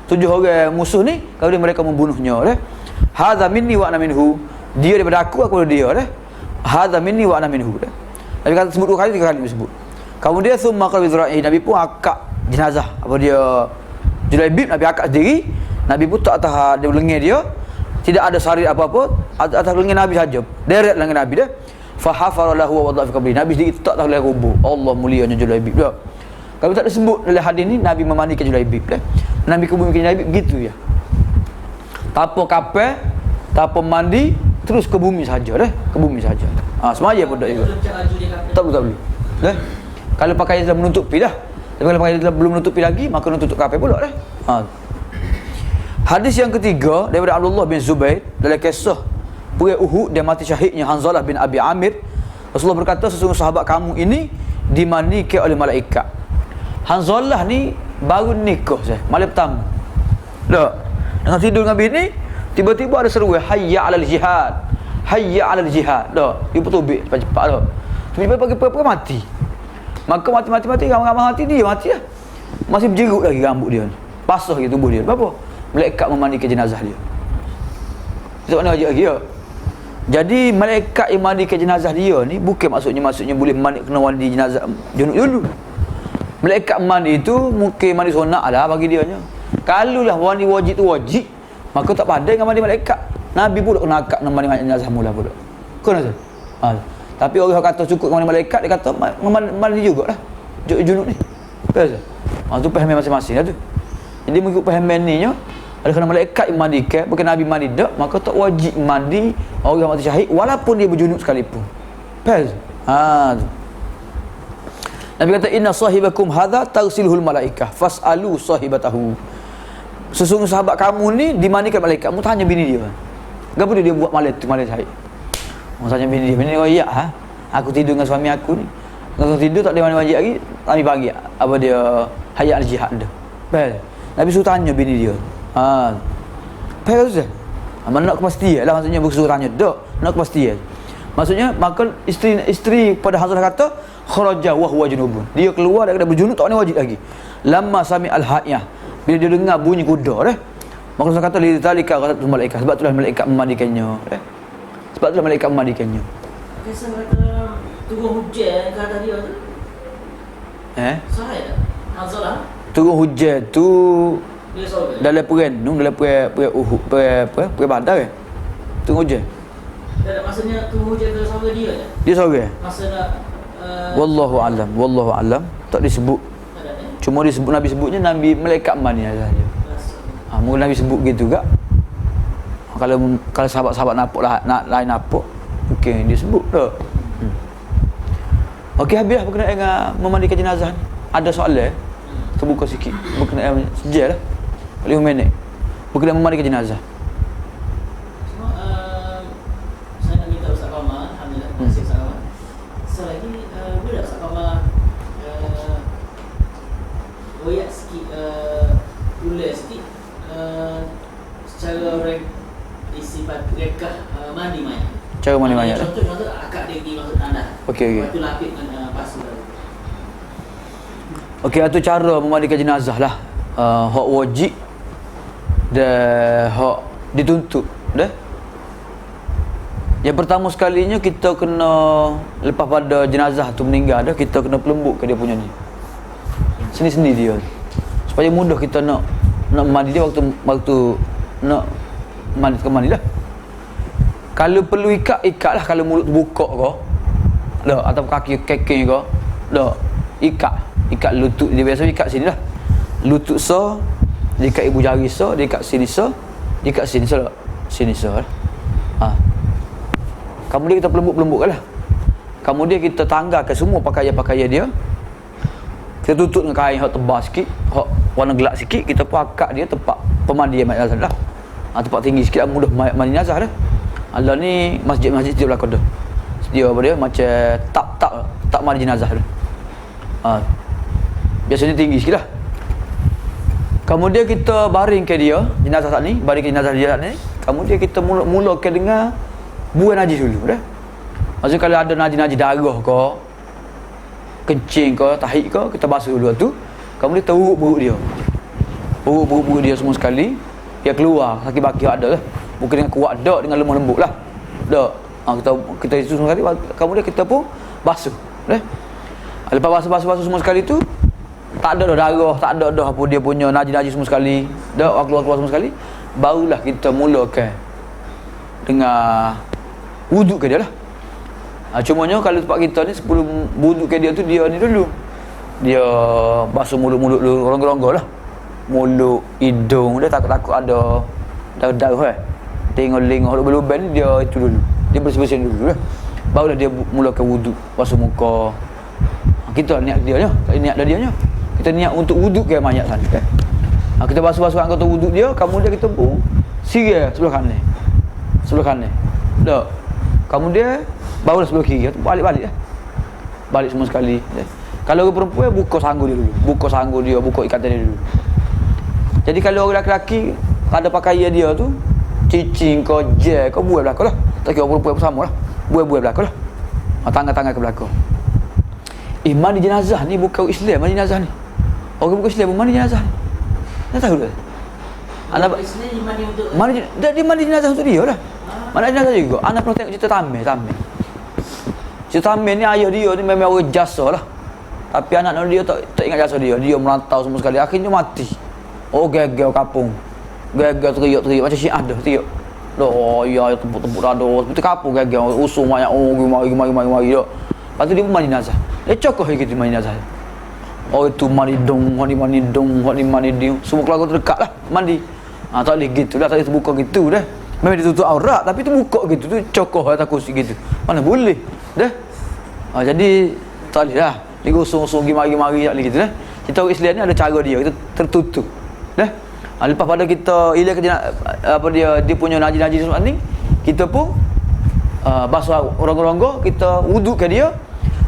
7 orang musuh ni kemudian mereka membunuhnya dah. Hadza minni wa ana minhu. Dia daripada aku daripada dia dah. Hadza minni wa ana minhu dah. Nabi kata sebut 2 kali 3 kali disebut. Kemudian thumma qawidrai, Nabi pun akak jenazah apa dia Julaibib, Nabi akak sendiri. Nabi pun tak atas dia lengan dia. Tidak ada sarir apa-apa, atas lengan Nabi saja. Deret lengan Nabi dah. Fa hafara lahu wa wada'a fi qabri. Nabi sendiri tak tahu dalam kubur. Allah mulianya Julaibib dah. Kalau tak disebut dalam hadis ni Nabi memandikan Julaibib dah. Nabi kuburkan Julaibib begitu ya. Tanpa kapal, tanpa mandi, terus ke bumi saja dah, ke bumi saja. Semaya pun tak juga. Tak boleh. Dah. Kalau pakaian dah menutupi dah. Tapi kalau pakaian dah belum menutupi lagi, maka nak tutup kapal pula dah. Hadis yang ketiga daripada Abdullah bin Zubair dalam kisah perang Uhud dan mati syahidnya Hanzalah bin Abi Amir. Rasulullah berkata sesungguhnya sahabat kamu ini dimandikan oleh malaikat. Hanzalah ni baru nikah saya, malam pertama. Dah. Dengan tidur dengan bini, tiba-tiba ada seruan hayya 'alal jihad. Hayya 'alal jihad. Dah, dia bertubik cepat-cepat dah. Tiba-tiba pagi-pagi mati. Maka mati ramai-ramai mati dia mati lah. Masih berjeruk lagi rambut dia ni. Basah lagi tubuh dia. Kenapa? Malaikat memandikan jenazah dia. Sebab mana wajib lagi ya? Jadi malaikat yang mandikan jenazah dia ni bukan maksudnya boleh mandi kena mandi jenazah junub dulu. Malaikat mandi itu mungkin mandi sunat lah bagi dia nya. Kalau lah mandi wajib tu wajib, maka tak pandai dengan mandi malaikat. Nabi pula kena akak nak mandi jenazah mula pula. Kena tu. Tapi orang kata cukup mandi malaikat, dia kata mandi jugalah. Junub ni. Betul. Tu faham masing-masing lah tu. Jadi mengikut pahaman ni nya, ada kena malaikat yang mandikan, bukan Nabi mandi dak, maka tak wajib mandi orang mati syahid walaupun dia berjunub sekalipun. Faham? Nabi kata inna sahibakum hadza tagsiluhul malaikah fas'alu sahibatahu. Sesungguhnya sahabat kamu ni dimandikan malaikat. Mu tanya bini dia. Gapo dia buat malam syahid? Mu tanya bini dia. Bini dia, "Oh iya, aku tidur dengan suami aku ni. Kalau tidur tak ada mandi wajib lagi, kami pagi apa dia hayat al-jihad dah." Faham? Nabi suruh tanya bini dia. Faham tu dah? Mana nak kepastian lah maksudnya bukan suruh tanya. Tak, nak kepastian. Maksudnya maka isteri pada Hanzalah kata kharaja wa huwa junubun. Dia keluar daripada berjunub tak ada wajib lagi. Lamma sami al-hayah. Bila dia dengar bunyi kuda dah. Maka dia kata li zalika qatat malaikat. Sebab itulah malaikat memandikannya. Sebab itulah malaikat memandikannya.
Kisah kata turun hujan kata dia tu. Sahih tak? Hanzalah.
Turun hujan tu
Dia sorang.
dalam perenung, dalam perang Uhud, perang Badar kan. Turun hujan.
Dan maksudnya tu hujan ke sorang dia je.
Dia seorang.
Masa nak
Wallahu alam. Tak disebut.
tak ada.
Cuma disebut Nabi sebutnya Nabi malaikat man ni saja. Mungkin Nabi sebut gitu juga. Kalau sahabat-sahabat nampak lah, lain nampak, mungkin dia sebut dah. Okey, habislah berkenaan dengan memandikan jenazah ni. Ada soalan? Terbuka sikit berkenaan sejak lah 5 minit berkenaan memandikan jenazah.
Cuma saya nak minta Ustaz Kamal, alhamdulillah, terima kasih Ustaz Kamal. Selagi boleh Ustaz Kamal royak sikit, tulis sikit secara sifat rekah mandi mayat.
Cara mandi mayat lah.
Contoh akad dia pergi masuk tandas.
Okey.
Lepas tu lapik dengan pasu tadi.
Okey, itu cara memandikan jenazah lah. Hak wajib dan hak dituntut dah. Yang pertama sekalinya kita kena, lepas pada jenazah tu meninggal dah, kita kena pelembut ke dia punya ni. Sendi-sendi dia. Supaya mudah kita nak mandi dia waktu nak mandi lah. Kalau perlu ikat lah. Kalau mulut buka ke dah, atau kaki kekeng ke dah, ikat lutut dia. Biasa ikat sini lah, lutut so, dia ikat ibu jari so, dia ikat sini so, dia ikat sini so, sini so lah. Kemudian kita pelembut-pelembutkan lah. Kemudian kita tanggalkan semua pakaian-pakaian dia. Kita tutup dengan kain hak tebal sikit, hak warna gelap sikit. Kita pun akak dia tempat pemandian mayat jenazah lah. Tempat tinggi sikit lah, mudah mandi jenazah dah. Allah ni masjid-masjid dia belakang dah. Dia apa dia macam tak mandi jenazah dah. Biasanya tinggi sikit lah. Kemudian kita baringkan dia jenazah saat ni, baringkan jenazah dia saat ni. Kemudian kita mulakan dengan buang najis dulu dah. Maksudnya kalau ada najis-najis darah ke, kencing ke, tahik ke, kita basuh dulu tu. Kemudian kita urut-urut dia. Urut-urut dia semua sekali. Dia keluar sakit baki ada lah. Bukan dengan kuat dak, dengan lemah lembut lah. Dak. Kita itu semua sekali. Kemudian kita pun basuh dah. Lepas basuh semua sekali tu, tak ada dah darah, tak ada dah apa dia punya najis-najis semua sekali. Dak keluar semua sekali. Barulah kita mulakan dengan wuduk ke dia lah. Cumanya kalau tempat kita ni sebelum wuduk ke dia tu, dia ni dulu, dia basuh mulut-mulut dulu, rongga-rongga lah, mulut, hidung dia, takut-takut ada darah tengok-lengok lubang ni, dia itu dulu, dia bersih-bersih dulu lah. Barulah dia mulakan wuduk, basuh muka. Kita niat dia nya, tak niat dia nya, kita niat untuk wuduk ke mayat sana kan. Kita basuh-basuh anggota wuduk dia, kemudian kita pun sirai sebelah kanan dah. Kemudian barulah sebelah kiri, balik-balik lah, balik semua sekali. Kalau orang perempuan, buka sanggu dia dulu, buka ikatan dia dulu. Jadi kalau orang lelaki ada pakaian dia tu, cicing ke gel ke, buat belakang lah. Tak kira orang perempuan pun sama lah, buat belakang lah. Tangan-tangan ke belakang. Mandi jenazah ni bukan Islam, mandi jenazah ni. Orang bukan Islam pun mandi jenazah ni. Tak tahu tak? Anak
Islam ni mandi untuk
dia mandi jenazah untuk dia lah. Mana jenazah juga. Anak pernah tengok cerita Tamir. Cerita Tamir ni, ayah dia ni memang orang jasa lah. Tapi anak dia tak ingat jasa dia. Dia merantau semua sekali. Akhirnya mati. Oh, geger kapung. Geger teriak-teriak macam Syiah dah teriak. Oh ya, tepuk-tepuk dada. Seperti kapung geger. Usung banyak. Oh, mari dah. Lepas tu dia pun mandi jenazah. Dia cokoh gitu mandi jenazah. Oh, itu mandi dong, mandi dong. Semua keluarga terdekat lah mandi. Tak boleh gitu lah, tak boleh terbuka gitu dah. Memang dia tutup aurat, tapi terbuka gitu tu, cokoh atas kursi gitu. Mana boleh dah. Jadi tak boleh lah. Dia gosong-gosong mari-mari tak boleh gitu dah. Kita orang Islam ni ada cara dia, kita tertutup dah. Lepas pada kita hilang apa dia punya najis-najis semua ni, kita pun basuh rongga-rongga, kita wuduk ke dia,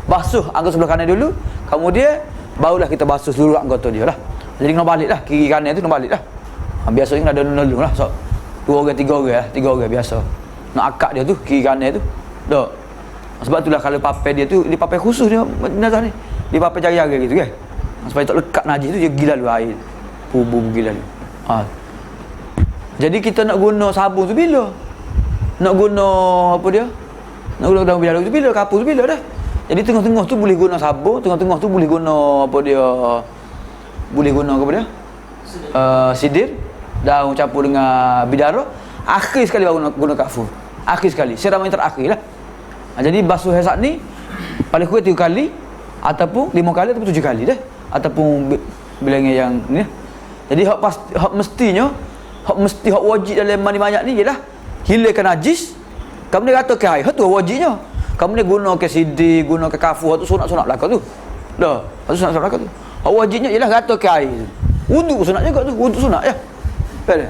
basuh anggota sebelah kanan dulu, kemudian barulah kita basuh seluruh anggota dia lah. Jadi kena balik lah, kiri kanan tu kena balik lah. Biasanya ada nulung lah, so 2 orang 3 orang lah, 3 orang biasa nak akak dia tu, kiri kanan tu dah. Sebab itulah kalau papai dia tu, dia papai khusus dia jenazah ni, dia papai jari-jari gitu kan, supaya tak lekat najis tu, dia gila lu air pubu gila lu. Jadi kita nak guna sabun tu bila, nak guna apa dia, nak guna daun bialu tu bila, kapur tu bila dah. Jadi tengah-tengah tu boleh guna sabun, tengah-tengah tu boleh guna apa dia? Boleh guna apa dia? Sidir, daun campur dengan bidara. Akhir sekali baru guna kafur. Akhir sekali. Siram yang terakhir lah. Jadi basuh saat ni paling kurang 3 kali ataupun 5 kali ataupun 7 kali dah. Ataupun bilangnya yang ni. Jadi hak mestinya, hak wajib dalam mandi mayat ni ialah hilangkan najis. Kamu ni kata ke air, tu wajibnya. Kamu ni guna ke sidir, guna ke kafur, tu sunat-sunat belaka tu. Dah, tu sunat belaka tu. Hak wajibnya ialah kata ke air. Wudu sunat juga tu, wudu sunat ya. Betul.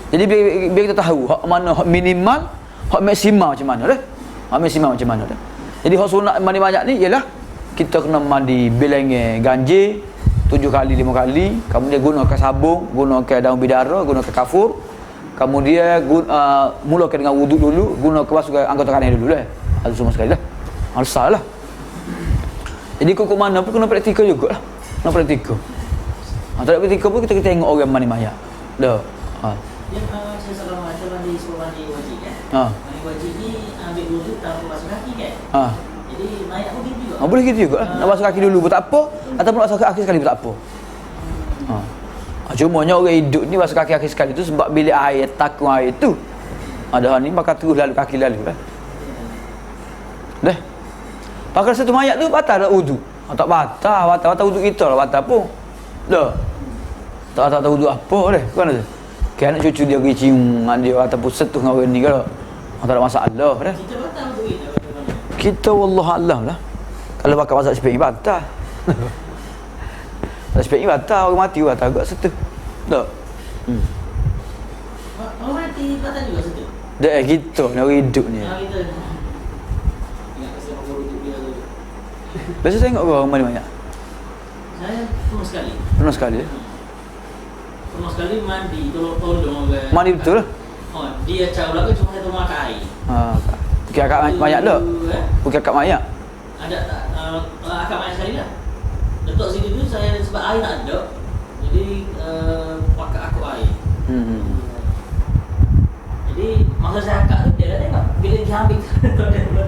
Jadi biar kita tahu hak mana hak minimal, hak maksimal macam mana dah. Hak maksimal macam mana dah. Jadi hak sunat mandi mayat ni ialah kita kena mandi bilangan ganjil 7 kali 5 kali, kemudian gunakan sabun, gunakan daun bidara, gunakan kafur, kemudian mulakan dengan wuduk dulu, gunakan basuh anggota kanan dulu lah. Ada semua sekali lah. Asal lah. Jadi kok mana pun kena praktikal juga lah. Kena praktikal. Tak ada praktikal pun kita tengok orang mandi mayat. Dah.
Dia saya salah mandi wajib kan. Mandi wajib ni ambil wuduk tanpa basuh kaki kan. Jadi mayat pun gitu juga.
Boleh gitu juga. Nak basuh kaki dulu pun tak apa, ataupun basuh kaki sekali pun tak apa. Cumanya orang hidup ni basuh kaki sekali tu sebab bilik air, takung air tu. Ada ni bakal terus lalu kaki lalu lah. Dah. Pakai satu mayat tu batal tak wudu. Tak batal wudu kita lah, batal pun. Dah. Tak tahu wudu apa dah. Kan tu. Kan anak cucu dia pergi cium dengan dia ataupun sentuh dengan orang ni kalau tak ada masalah dah.
Kita batal wudu kita.
Kita wallahualam lah. Kalau pakai masak seping batal. Masak seping batal, orang mati batal agak sentuh. Tak.
Orang mati batal juga sentuh.
Dah kita ni orang hidup ni.
Kita ingat pasal orang hidup dia tu.
Biasa tengok orang mandi banyak.
Saya pernah sekali.
Pernah sekali.
Pernah sekali mandi tolong orang.
Mandi betul lah.
Dia cakap belakang cuma satu makan air.
Bukit akak mayat tak? Bukit akak mayat?
Ada akak mayat sekali lah. Letak situ tu saya sebab air tak ada. Jadi pakai akak air. Jadi masa saya akak tu dia dah tengok. Bila dia ambil dia tengok.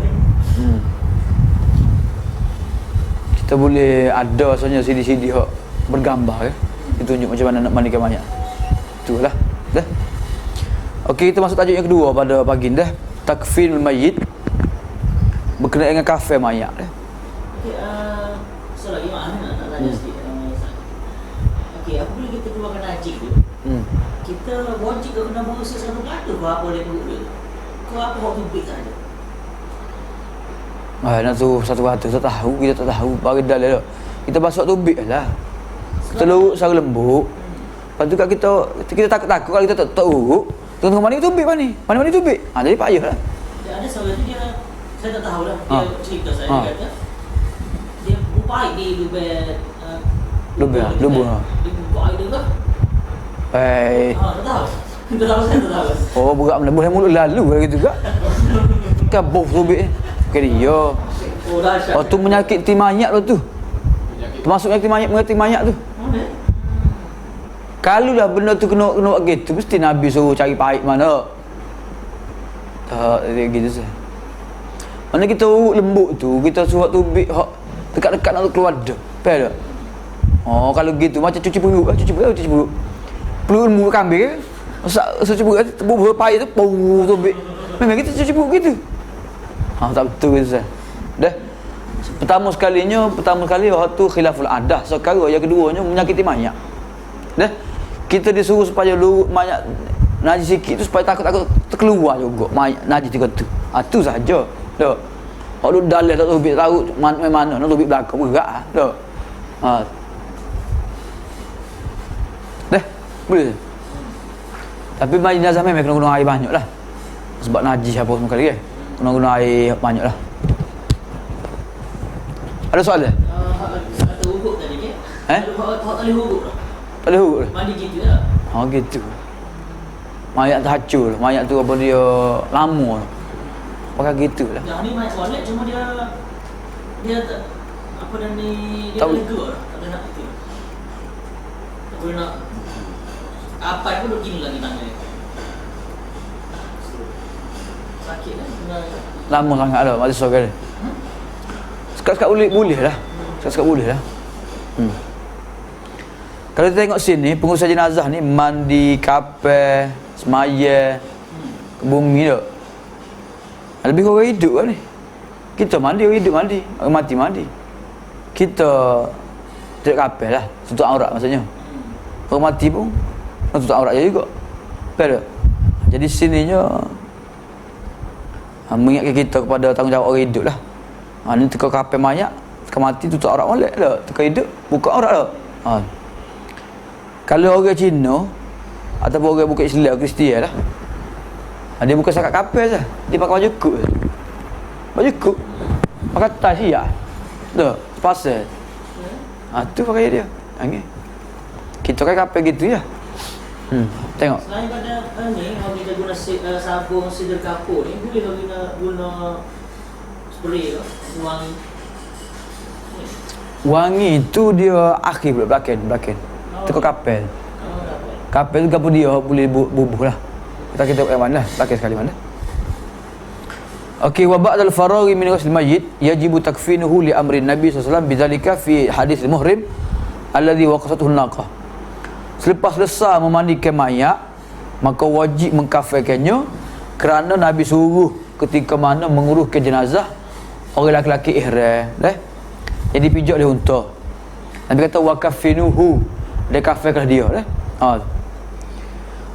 Kita boleh ada sebenarnya CD-CD hok bergambar ke. Ditunjuk macam mana nak mandikan mayat. Itulah. Dah. Okey, kita masuk tajuk yang kedua pada pagi ni dah. Takfinul mayyit berkenaan dengan kafan mayat dah.
Okey, so lagi mana nak tanya sikit. Okey, apabila kita keluarkan najis tu, kita wajib ke kena berusaha satu kata ke apa dia perut dia? Ke apa hak tubik saja?
Nak tu satu kata kita tak tahu bagi dalil dah. Kita basuh tubik lah. Kita luruk secara lembut. Lepas tu kat kita takut-takut kalau kita tak urut, tengok mandi tubik mandi tubik. Jadi payah lah.
Dia ada seorang tu dia saya tak tahu lah. Dia cerita saya dia kata dia upaya di lubang
Lubang.
Dia buka air dia lah. Tak tahu. Tak tahu saya tak tahu.
Oh, berat boleh mulut lalu gitu juga. Kan boh tubik. Bukan dia.
Oh, dahsyat.
Oh, tu menyakiti mayat tu. Termasuk menyakiti mayat tu. Kalau dah benda tu kena buat gitu, mesti Nabi suruh cari pahit mana. Tak, gitu sah. Mana kita urut lembut tu, kita suruh tubik hak dekat-dekat nak keluar dah. Faham tak? Oh, kalau gitu macam cuci perut. Perut lembut kambing ke? Cuci perut, bubuh pahit tu, tubik. Memang kita cuci perut gitu. Tak betul gitu sah. Dah. Pertama sekali waktu tu khilaful adah. Sekarang yang keduanya menyakiti mayat. Dah. Kita disuruh supaya lurut mayat najis sikit tu supaya takut-takut terkeluar juga mayat najis tu. Tu saja. Dah. Kalau dalil tak tubik tahu mana nak tubik belakang berat ah. Dah. Dah. Boleh. Tapi mayat jenazah memang kena guna air banyak lah. Sebab najis apa semua kali ke. Kena guna air banyak lah. Ada soalan?
Kata huruf tadi ke? Hak tali huruf lah.
Tak ada huruf?
Mandi gitu lah.
Gitu. Mayat terhancur. Mayat tu apa dia lama. Pakai gitu lah.
Yang ni mayat solat cuma dia tak apa dan ni dia
Tak
lega lah. Tak ada nak itu. Tak boleh nak apa pun begini lagi tangan dia. Sakit kan?
Lama sangat lah. Masa soal Sekat-sekat boleh lah. Sekat-sekat boleh lah. Kalau kita tengok sini, pengurus jenazah ni mandi, kapal, semaya, ke bumi tak? Lebih orang hidup lah ni. Kita mandi, orang hidup mandi, orang mati mandi. Kita tidak kapal lah, tutup aurat maksudnya. Orang mati pun tutup aurat juga. Betul tak? Jadi sininya mengingatkan kita kepada tanggungjawab orang hidup lah. Ni teka kapal mayat, teka mati tutup aurat molek tak? Teka hidup buka aurat tak? Kalau orang Cina ataupun orang bukan Islam, Kristian lah, dia bukan sakat kapal je, dia pakai baju kuk je. Baju kuk pakai tas ya. Tak, pasal. Tu pakai dia. Angin. Kita pakai kapal gitu ya. Tengok.
Selain pada ni, kalau kita guna sabun sidir kapur ni, boleh kalau guna spray ke, wangi.
Wangi tu dia akhir pula belakang. Teko kapal. Kapal tu gapo dia boleh bubuh lah. Kita tengok yang mana, belakang sekali mana. Okey, wa ba'dal faraghi min ghusl mayyit yajibu takfinuhu li amri Nabi sallallahu alaihi wasallam bidzalika fi hadis al-muhrim alladhi waqasathu an-naqah. Selepas selesai memandikan mayat, maka wajib mengkafirkannya kerana Nabi suruh ketika mana menguruskan jenazah orang lelaki ihram, jadi pijak dia unta. Nabi kata wa kafinuhu, dia kafirkan dia,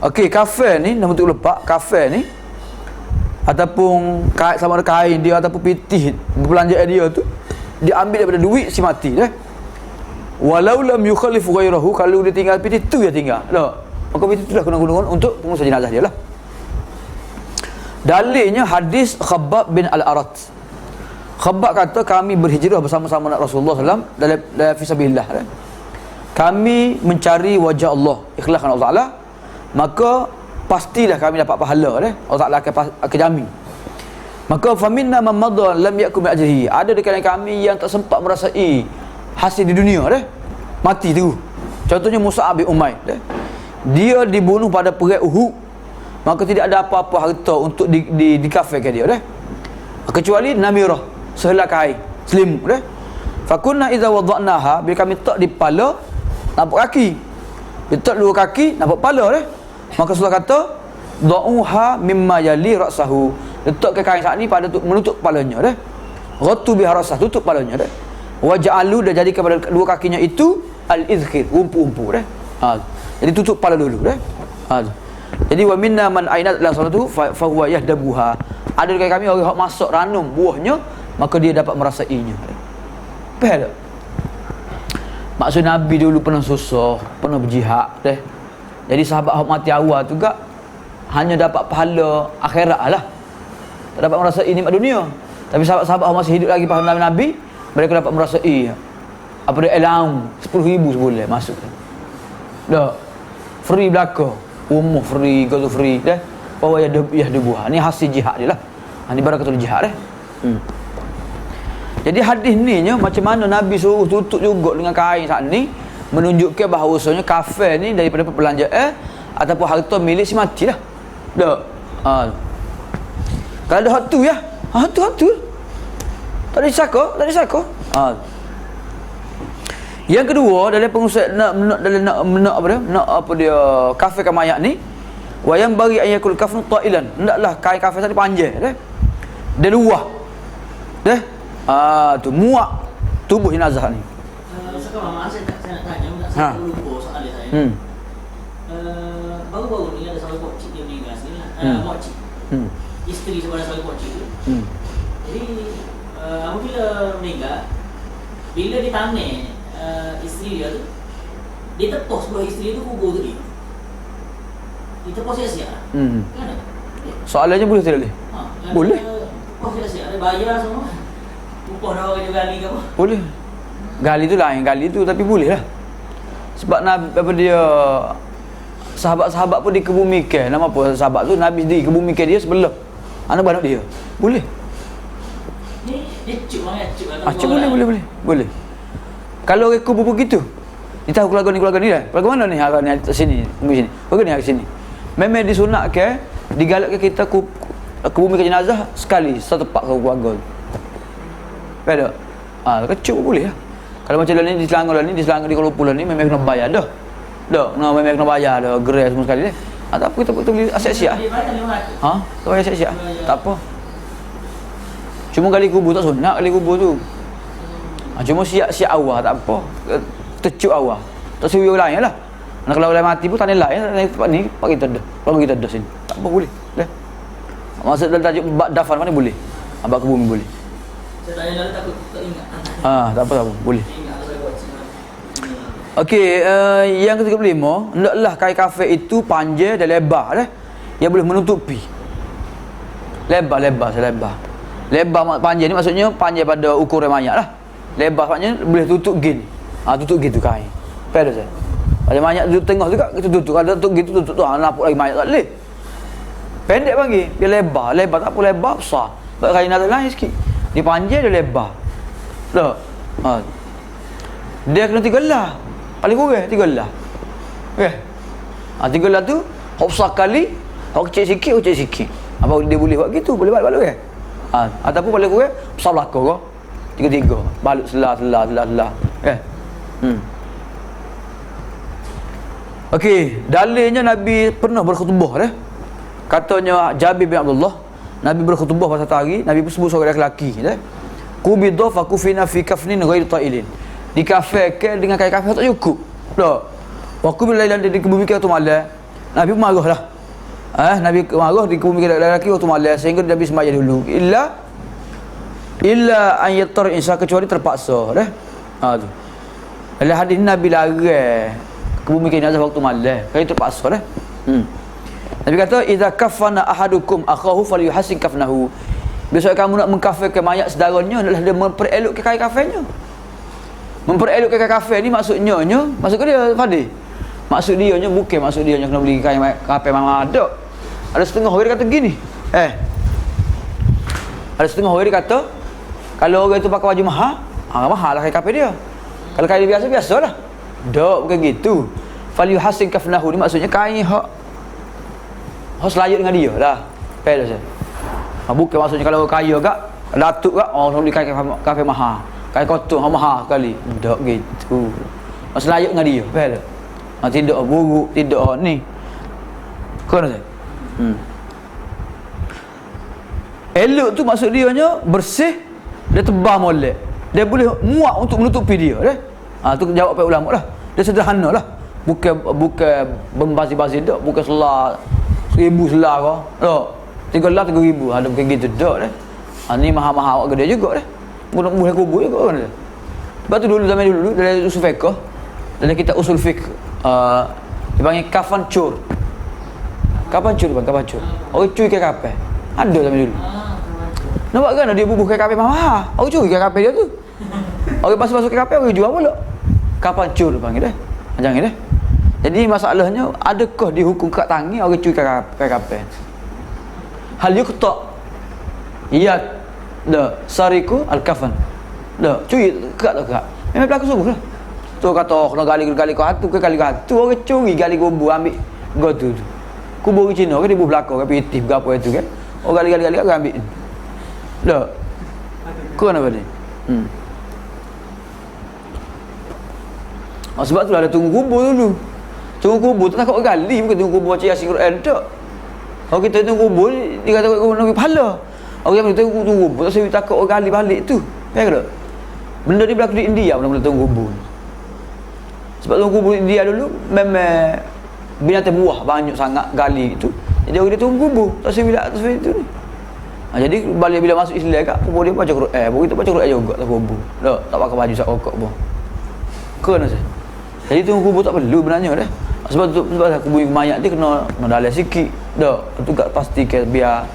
Okey, kafir ni nama tu lepak, kafir ni ataupun kain sama ada kain dia ataupun pitih belanjaan dia tu diambil daripada duit si mati walau lam yukhalifu ghairahu, kalau dia tinggal pitih tu dia tinggal tak, maka pitih tu dah guna-guna untuk pengurus jenazah dia lah. Dalilnya hadis Khabbab bin Al-Arat. Khabbab kata kami berhijrah bersama-sama dengan Rasulullah SAW dalam fisabilillah. Kami mencari wajah Allah, ikhlas kerana Allah Ta'ala, maka pastilah kami dapat pahala Allah Ta'ala akan jamin. Maka faminna man madha lam yakum bi ajrihi, ada di kalangan kami yang tak sempat merasai hasil di dunia mati tu. Contohnya Mus'ab bin Umair, dia dibunuh pada perang Uhud, maka tidak ada apa-apa harta untuk dikafirkan dia kecuali namirah, sehelai kain selimut fakunna idza wada'naha, bila kami letak di kepala nampak kaki, letak dua kaki nampak kepala maka Rasulullah kata da'uha mimma yali ra'sahu, letakkan kain saat ni pada menutup kepalanya ghatu biha ra'sah, tutup kepalanya wa ja'alu, dah jadikan pada dua kakinya itu al-izkhir, umpu-umpu jadi tutup kepala dulu jadi wa minna man ainat dalam salatu fa huwa yahdabuha, ada dekat kami orang yang masuk ranum buahnya maka dia dapat merasainya. Faham tak? Maksud Nabi dulu pernah susah, pernah berjihad jadi sahabat yang mati awal tu juga hanya dapat pahala akhirat lah, tak dapat merasai nikmat dunia. Tapi sahabat-sahabat yang masih hidup lagi pada Nabi, mereka dapat merasai apa dia, alam 10,000 sebulan masuk free belaka, umur free, gazu free bahawa ya debuah. Ni hasil jihad dia lah. Ni barakatul jihad Jadi hadis ni macam mana Nabi suruh tutup juga dengan kain saat ni, menunjukkan bahawasanya kafir ni daripada perbelanjaan ataupun harta milik si mati lah. Kalau ada hak tu ya, hak tu. Tak disaka. Yang kedua, dalam pengusaha nak apa dia kafirkan mayat ni, wa yang bagi ayakul kafnu ta'ilan, hendaklah kain kafir tadi panjang dia luah tu muak tubuh jenazah ni.
Sekarang saya nak tanya, saya lupa soalan saya. Baru-baru ni ada salah pokcik dia meninggal sini lah. Pokcik. Isteri seorang salah pokcik tu. Jadi apabila meninggal, bila ditanam isteri dia tu, dia tepus sebelah isteri tu kubur tu dia. Ditepus sia-sia. Kan?
Soalannya boleh tidak boleh? Boleh.
Tepus sia-sia, ada bayar semua. Upah dah orang gali ke apa?
Boleh. Gali tu lain gali tu, tapi boleh lah. Sebab Nabi apa dia, sahabat-sahabat pun dikebumikan. Nama apa sahabat tu, Nabi sendiri kebumikan dia sebelah anak beranak dia. Boleh.
Dia cuk lah.
Boleh. Kalau orang kubur begitu, dia tahu keluarga ni dah. Keluarga mana ni? Hari ni sini, sini. Keluarga ni hari sini. Memang disunatkan, digalakkan kita kebumikan jenazah sekali satu tempat keluarga. Faham tak? Kecuk pun boleh lah. Kalau macam ni di Selangor ni, di Kuala Lumpur ni memang kena bayar dah. Memang kena bayar dah, gerai semua sekali dah. Tak apa, kita boleh asyik-asyik lah. Tak payah asyik-asyik lah. Tak apa. Cuma gali kubur tak sunat gali kubur tu. Cuma siap-siap awal tak apa. Tercuk awal. Tak suruh orang lain lah. Kalau orang mati pun tak ada lain tempat ni, pak kita dah. Kalau kita dah sini. Tak apa boleh. Dah. Maksud dalam tajuk bab dafan mana boleh. Abang ke bumi boleh.
Saya tanya lalu takut tak ingat.
Tak apa boleh.
Ingat saya buat sini.
Okey, yang ke-35, hendaklah kain kafan itu panjang dan lebar dah. Yang boleh menutupi. Lebar. Lebar panjang ni maksudnya panjang pada ukuran mayat lah. Lebar maksudnya boleh tutup gini. Tutup gitu kain. Faham tak? Kalau mayat duduk tengah juga kita tutup. Kalau tutup gitu tutup tu nampak lagi mayat tak boleh. Pendek panggil, dia lebar tak apa lebar besar. Sebab kain atas lain sikit. Dia panjang dia lebar. Tak? Dia kena 3 lah. Paling kurang 3 lah. Okey. 3 lah tu hok besar kali, hok kecil sikit. Apa dia boleh buat gitu? Boleh balut kan? Ataupun paling kurang besar belakang kau. 3 balut selah. Okey. Okey, dalilnya Nabi pernah berkhutbah dah. Katanya Jabir bin Abdullah, Nabi berkhutbah pada satu hari, Nabi bersebut seorang lelaki dah. Qubidha fa kufina fi kafnin ghairi ta'ilin. Dikafankan dengan kain kafan tak cukup. Tak. Waktu bila dia dikebumikan waktu malam, Nabi marahlah. Nabi marah dikebumikan lelaki waktu malam sehingga Nabi sembahyang dulu. Illa an yattar insa kecuali terpaksa dah. Tu. Dalam hadis Nabi larang kebumikan jenazah waktu malam. Kalau terpaksa dah. Nabi kata idza kafana ahadukum akhahu falyuhassin kafnahu. Besok kamu nak mengkafankan mayat saudaranya adalah dia memperelokkan kain kafannya. Memperelokkan kain kafan ni maksudnya dia Fadil. Maksud dia bukan maksud dia kena beli kain kafan mama ada. Ada setengah orang dia kata gini. Ada setengah orang dia kata kalau orang tu pakai baju mahal lah kain kafan dia. Kalau kain dia biasalah. Tak, bukan gitu. Falyuhassin kafnahu ni maksudnya kain hak selayut dengan dia lah. Faham tak? Bukan maksudnya kalau kaya gak, datuk gak, orang beli kain kafan mahal. Kain kotor mahal sekali. Tak gitu. Selayut dengan dia. Faham tak? Tidak buruk, tidak ni. Kau nak elok tu maksud dia bersih, dia tebal molek. Dia boleh muat untuk menutupi dia dah. Tu jawab oleh ulama lah. Dia sederhana lah. Bukan berbazir-bazir dak, bukan selah 1000 selah kau. Tak. 3 lah 3000. Ada bukan gitu dak dah. Ni mahal-mahal awak gede juga dah. Boleh kubur juga kan. Sebab tu zaman dulu dalam usul fiqh, dalam kitab usul fiqh dipanggil kafan cur. Kafan cur. Orang curi ke kapal. Ada zaman dulu. Nampak kan dia bubuh ke kapal mahal. Orang curi ke kapal dia tu. Orang masuk ke kapal orang jual pula. Kafan cur panggil dah. Jangan dah. Jadi masalahnya adakah dihukum kat tangan orang curi ke kapal? Hal yuqta. Ya. Dah, sariku al-kafan. Dah, curi kat tak kat. Memang berlaku sungguh lah. Tu kata kena gali kau hatu ke gali kau hatu orang curi gali kubur ambil go tu. Kubur Cina ke di belakang ke pitih berapa itu kan. Orang gali orang ambil. Dah. Kau nak balik. Sebab tu ada tunggu kubur dulu. Tunggu kubur tak takut gali, bukan tunggu kubur baca Yasin Quran tak. Kalau kita tunggu kubur dia kata kubur nak pahala. Orang yang tunggu kubur tak sebab takut orang gali balik tu. Faham tak? Benda ni berlaku di India benda tunggu kubur. Sebab tunggu kubur India dulu memang binatang buah banyak sangat gali itu. Jadi orang dia tunggu kubur tak sebab itu ni. Jadi balik bila masuk Islam kat kubur dia baca Quran. Kita baca Quran juga tak kubur. Tak pakai baju sak rokok pun. Kena sah. Jadi tunggu kubur tak perlu sebenarnya dah. Sebab kubur mayat dia kena dalam sikit. Dah, tu gak pastikan biar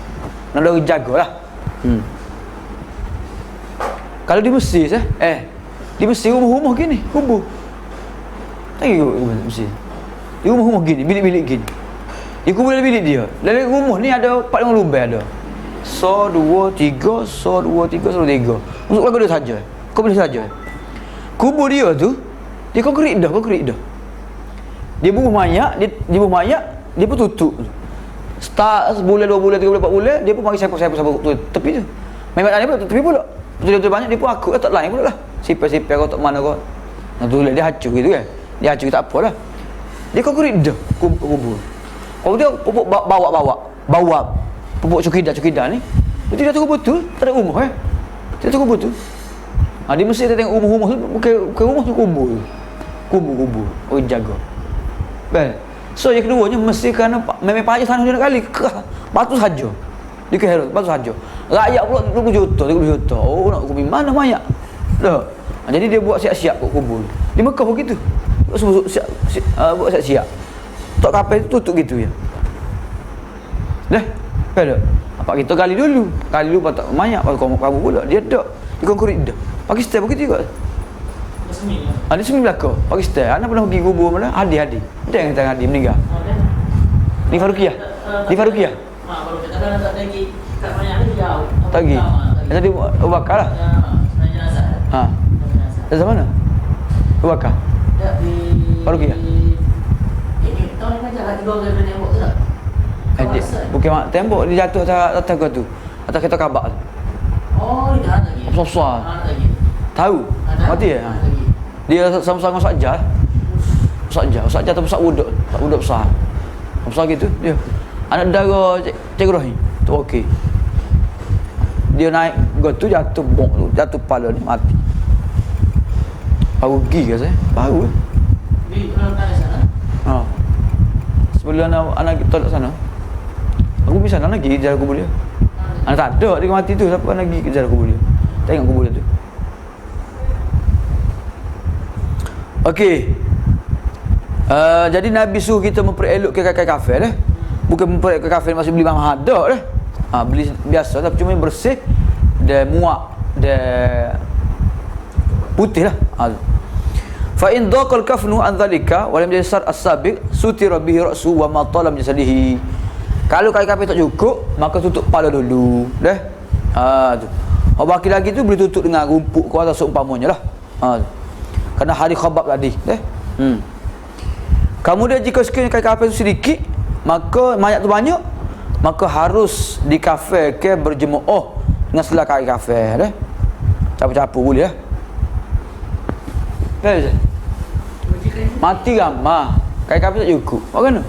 nak ada jagalah. Kalau di Mesir di Mesir rumah-rumah gini, kubur. Tak kira Mesir. Di rumah-rumah gini, bilik-bilik gini. Di kubur dalam bilik dia. Dalam rumah ni ada 4 lubang ada. So 2 3, so 2 3, so 3. Untuk lagu dia saja. Kau boleh saja. Kubur dia tu dia konkrit dah. Dia bubuh mayat, dia pun tutup. Start sebulan, 2 bulan, 3 bulan, 4 bulan, dia pun mari siapa tu tepi tu. Memang ada pula tepi pula. betul-betul banyak dia pun akut tak lain pula lah. Sipir-sipir kau tak mana kau. Nah tu dia hacu gitu kan. Dia hacu tak apalah. Dia konkret dah kubur. Kalau dia pupuk bawa pupuk cukida ni. Dia tak tahu betul, tak ada rumah Dia tahu betul. Dia mesti dia tengok rumah-rumah tu bukan rumah tu kubur. Kubur. Orang jaga. Baik. So yang keduanya mesti kerana memang payah sana dia nak kali batu saja. Dia kehero batu saja. Rakyat pula 20 juta. Oh nak kubur mana banyak. Dah. Jadi dia buat siap-siap kat kubur. Di Mekah begitu. Buat siap-siap. Tok kapal tu tutup gitu ya. Dah. Ada. Apa kita gali dulu patut banyak kamu pula. Dia tak. Dia konkret dah. Pakistan begitu juga. Ada semi belaka Pakistan. Anak pernah pergi kubur mana? Hadi. Dia yang kata Hadi meninggal. Di Faruqiyah.
Faruqiyah tak lagi kat banyak lagi jauh.
Lagi. Tadi Abu Bakar lah. Ha. Dari mana? Abu Bakar.
Di
Faruqiyah.
Ini tahun ni macam hati gua kena tembok tu tak?
Bukan mak tembok dia jatuh atas gua tu. Atas kereta kabak tu.
Oh, dia ada lagi.
Besar.
Ada lagi.
Tahu? Mati ya? Dia sama-sama saja. Saja tu besar budak besar. Besar gitu dia. Anak dara Cik Rohim. Tu okey. Dia naik gua tu jatuh bong tu, jatuh kepala ni mati. Baru pergi ke saya? Baru
Di mana sana?
Ha. Sebelum anak kita tolak sana. Aku pergi sana lagi kejar kubur dia. Anak tak ada dia mati tu, siapa lagi kejar kubur dia. Tengok kubur dia tu. Okey. Jadi Nabi suruh kita memperelokkan kakak kafir dah. Bukan memperelokkan kafir masih beli mahal dah. Beli biasa tapi cuma bersih dan muak dan putih lah. Fa in daqal kafnu an dhalika wa lam yasar as-sabiq sutira bihi ra'su wa ma talam jasadihi. Kalau kain kafir tak cukup, maka tutup kepala dulu. Dah. Tu. Baki lagi tu boleh tutup dengan rumput kau atau seumpamanya lah. Kerana hari khabab tadi. Dah. Kemudian jika sekiranya kain kafir tu sedikit, maka mayat tu banyak, maka harus dikafirkan berjemaah dengan selah kain kafir. Dah. Capu-capu boleh lah. Dah. Mati gambar. Kain kafir tak cukup. Bagaimana?